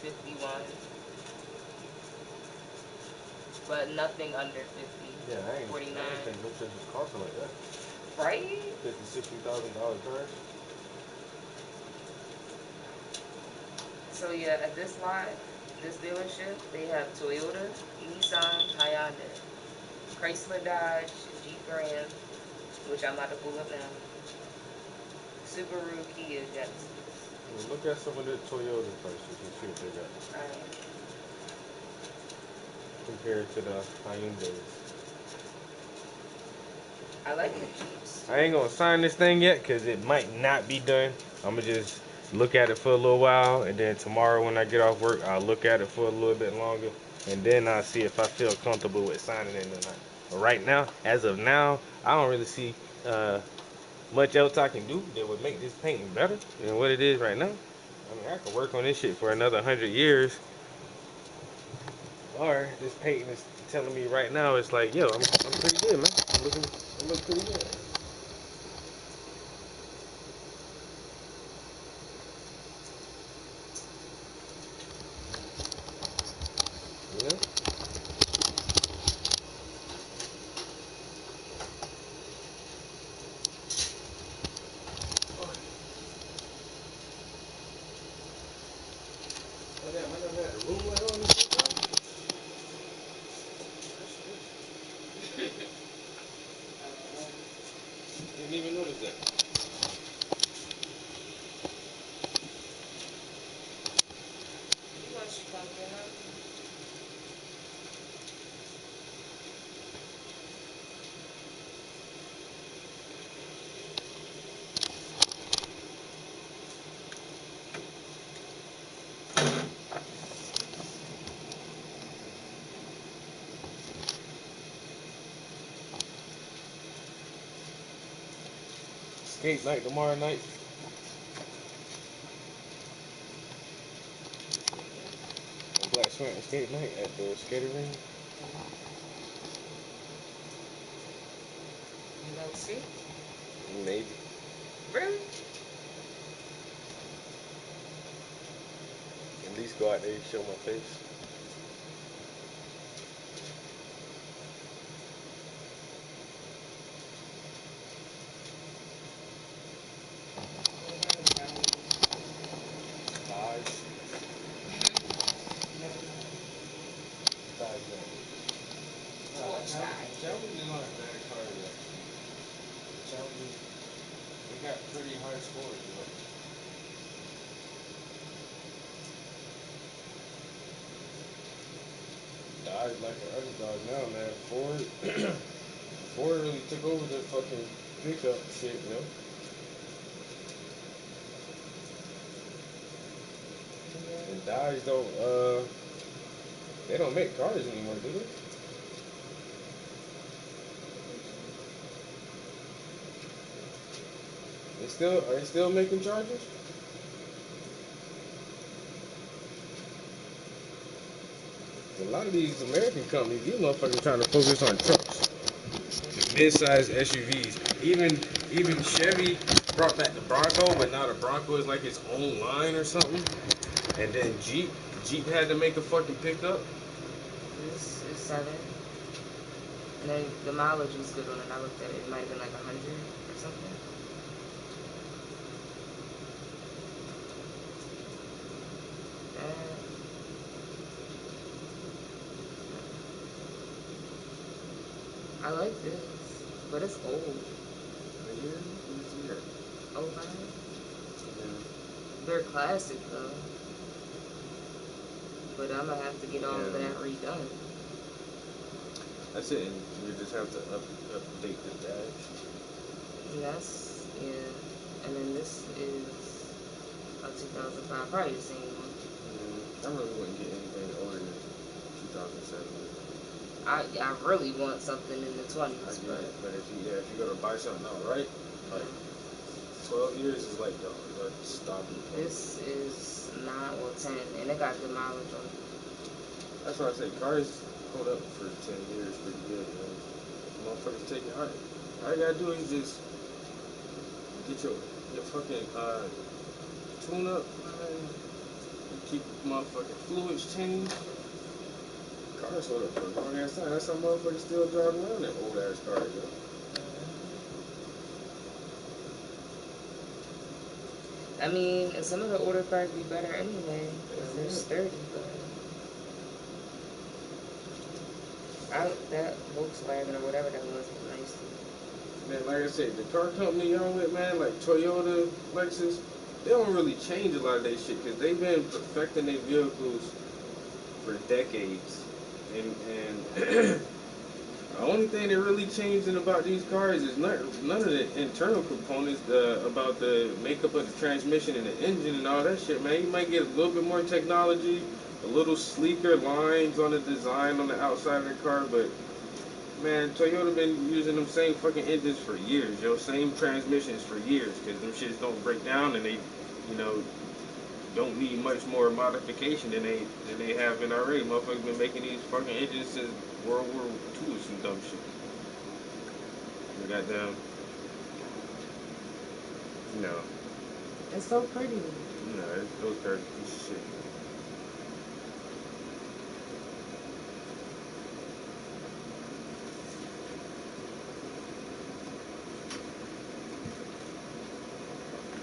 51, but nothing under 50. Yeah, I ain't 49. think no shit was costing like that. Right? $50,000, $60,000 cars. So yeah, at this lot, this dealership, they have Toyota, Nissan, Hyundai, Chrysler, Dodge, Jeep Ram, which I'm about to pull up now, Subaru, Kia, Genesis. Well, look at some of the Toyota prices and see what they got Alright. compared to the Hyundais. I like the Jeeps. I ain't gonna sign this thing yet because it might not be done. I'm gonna just look at it for a little while, and then tomorrow when I get off work, I'll look at it for a little bit longer, and then I'll see if I feel comfortable with signing it or not. But right now, as of now, I don't really see much else I can do that would make this painting better than what it is right now. I mean, I could work on this shit for another 100 years, or this painting is telling me right now it's like, yo, I'm pretty good, man. I'm looking pretty good. You know? Oh, damn, I never had a room light on this shit, bro. Didn't even notice that. You want your pumpkin up? Skate night tomorrow night. Black Swanton skate night at the skater ring. You like see? Maybe. Really? At least go out there and show my face. Dodge. Dodge that. Challenges aren't bad cars actually. Challenges, they got pretty high scores, you know. Dodge like an underdog now, man. Ford really took over the fucking pickup shit, you know. And Dodge don't, they don't make cars anymore, do they? Are they still making Chargers? A lot of these American companies, these motherfuckers trying to focus on trucks, mid-sized SUVs. Even Chevy brought back the Bronco, but now the Bronco is like its own line or something. And then Jeep had to make a fucking pickup. This is 7. And then the mileage was good on it. I looked at it. It might have been like 100 or something. I like this, but it's old. A year? Who's year? Oh, man. Yeah. They're classic though. But I'm gonna have to get all of Yeah. that redone. That's it. And you just have to update the dash. Yes, yeah. And then this is a 2005, probably the same one. I really wouldn't get anything older than 2007. I really want something in the 20s, but But if you're gonna buy something outright, like 12 years is like, no, stop it. this is 9 or 10, and it got good mileage on it. That's why I say cars hold up for 10 years pretty good, man. Motherfuckers take it hard. All you gotta do is just get your fucking tune up, man. Keep motherfucking fluids changed. Cars hold up for a long ass time. That's how motherfuckers still driving around in old ass cars, yo. I mean, some of the older cars be better anyway, because they're sturdy, but that Volkswagen or whatever that was nice. Man, like I said, the car company y'all with, man, like Toyota, Lexus, they don't really change a lot of their shit because they've been perfecting their vehicles for decades. And the only thing that really changing about these cars is none of the internal components, about the makeup of the transmission and the engine and all that shit, man. You might get a little bit more technology, a little sleeker lines on the design on the outside of the car, but man, Toyota been using them same fucking engines for years, yo. Same transmissions for years, because them shits don't break down and they, you know, don't need much more modification than they have been already. Motherfuckers been making these fucking engines since World War II or some dumb shit. They got them, you know, It's so pretty. those cars are piece of shit.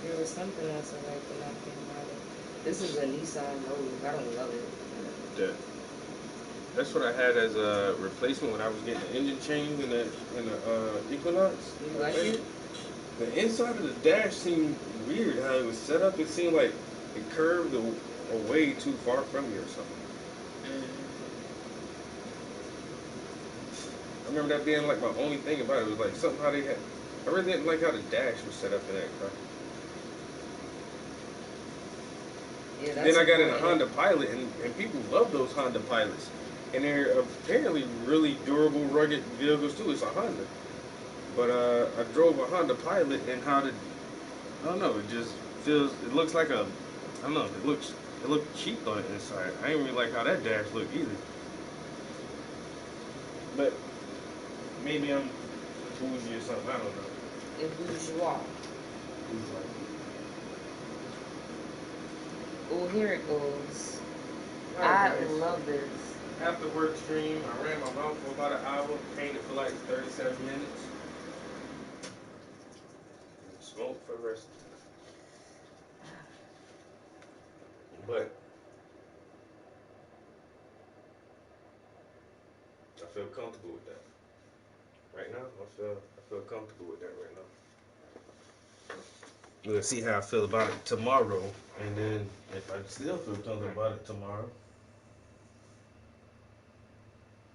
There was something else I liked when I came about it. This is a Nissan Rogue. I don't love it. Yeah. That's what I had as a replacement when I was getting the engine changed in the Equinox. You like it? The inside of the dash seemed weird how it was set up. It seemed like it curved away too far from you or something. I remember that being like my only thing about it. It was like something how they had. I really didn't like how the dash was set up in that car. Yeah, Then I got in a important. Honda Pilot, and people love those Honda Pilots. And they're apparently really durable, rugged vehicles too. It's a Honda. But I drove a Honda Pilot, and I don't know, it just feels, it looks like I don't know, it looked cheap on the inside. I didn't really like how that dash looked either. But maybe I'm bougie or something, I don't know. It bourgeois. Oh, here it goes. I love this. After work stream, I ran my mouth for about an hour, painted for like 37 minutes. Smoked for the rest. But I feel comfortable with that. Right now, I feel comfortable with that right now. We'll see how I feel about it tomorrow, and then if I still feel comfortable about it tomorrow,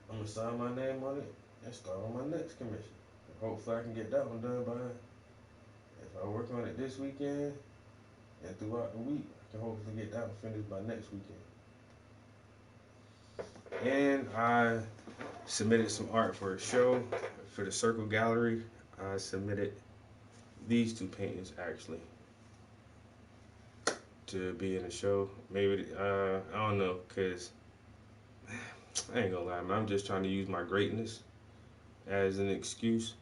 I'm gonna sign my name on it and start on my next commission. Hopefully, I can get that one done by. If I work on it this weekend and throughout the week, I can hopefully get that one finished by next weekend. And I submitted some art for a show for the Circle Gallery. I submitted these two paintings actually to be in the show. Maybe I don't know, cause I ain't gonna lie, man. I'm just trying to use my greatness as an excuse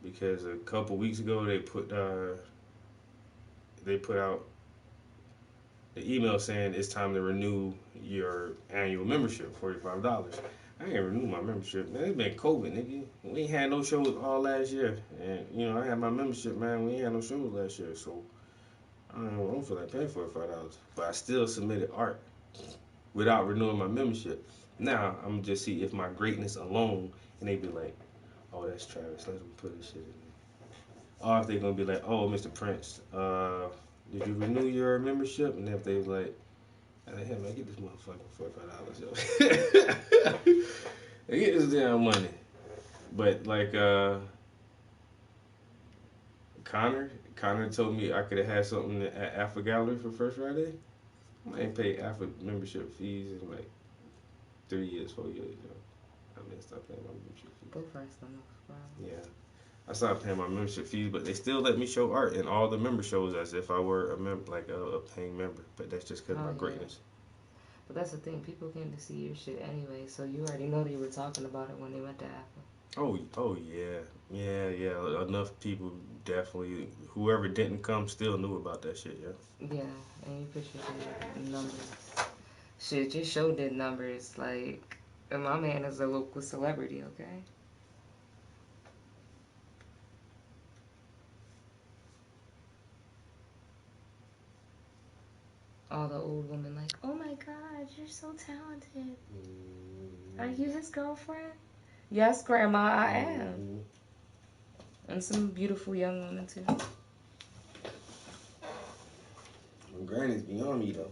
because a couple weeks ago they put out the email saying it's time to renew your annual membership, $45. I ain't renewed my membership, man. It's been COVID, nigga. We ain't had no shows all last year, and you know I had my membership, man. We ain't had no shows last year, so I don't feel like paying $45. But I still submitted art without renewing my membership. Now I'm just see if my greatness alone, and they be like, "Oh, that's Travis. Let's put this shit in there." Or if they gonna be like, "Oh, Mr. Prince, did you renew your membership?" And if they was like, "Hey man, get this motherfucking $45, yo, get this damn money." But like Connor told me I could have had something at Alpha Gallery for First Friday. I ain't paid Alpha membership fees in like 3 years, 4 years, yo. I mean, stop paying my membership fee. Go first, no problem. Yeah. I stopped paying my membership fees, but they still let me show art in all the member shows as if I were a paying member. But that's just because of Oh, my yeah. greatness. But that's the thing, people came to see your shit anyway, so you already know they were talking about it when they went to Apple. Oh yeah. Enough people definitely. Whoever didn't come still knew about that shit. Yeah. Yeah, and you pictures did numbers. Shit, your show did numbers. Like, and my man is a local celebrity, okay? All the old women like, oh my god, you're so talented. Are you his girlfriend? Yes, Grandma, I am. And some beautiful young women too. My granny's beyond me though.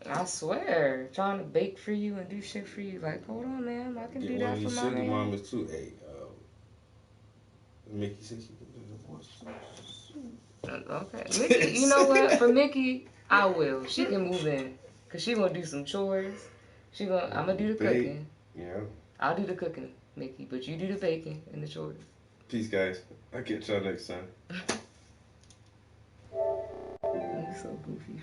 I swear, trying to bake for you and do shit for you. Like, hold on, man, I can Get do one that of for these my sugar man. mamas too. Hey, Mickey said she can do the voice. Okay, Mickey. You know what? For Mickey, I will. She can move in, cause she gonna do some chores. I'm gonna do the cooking. Yeah. I'll do the cooking, Mickey, but you do the baking and the chores. Peace, guys. I'll catch y'all next time. You so goofy.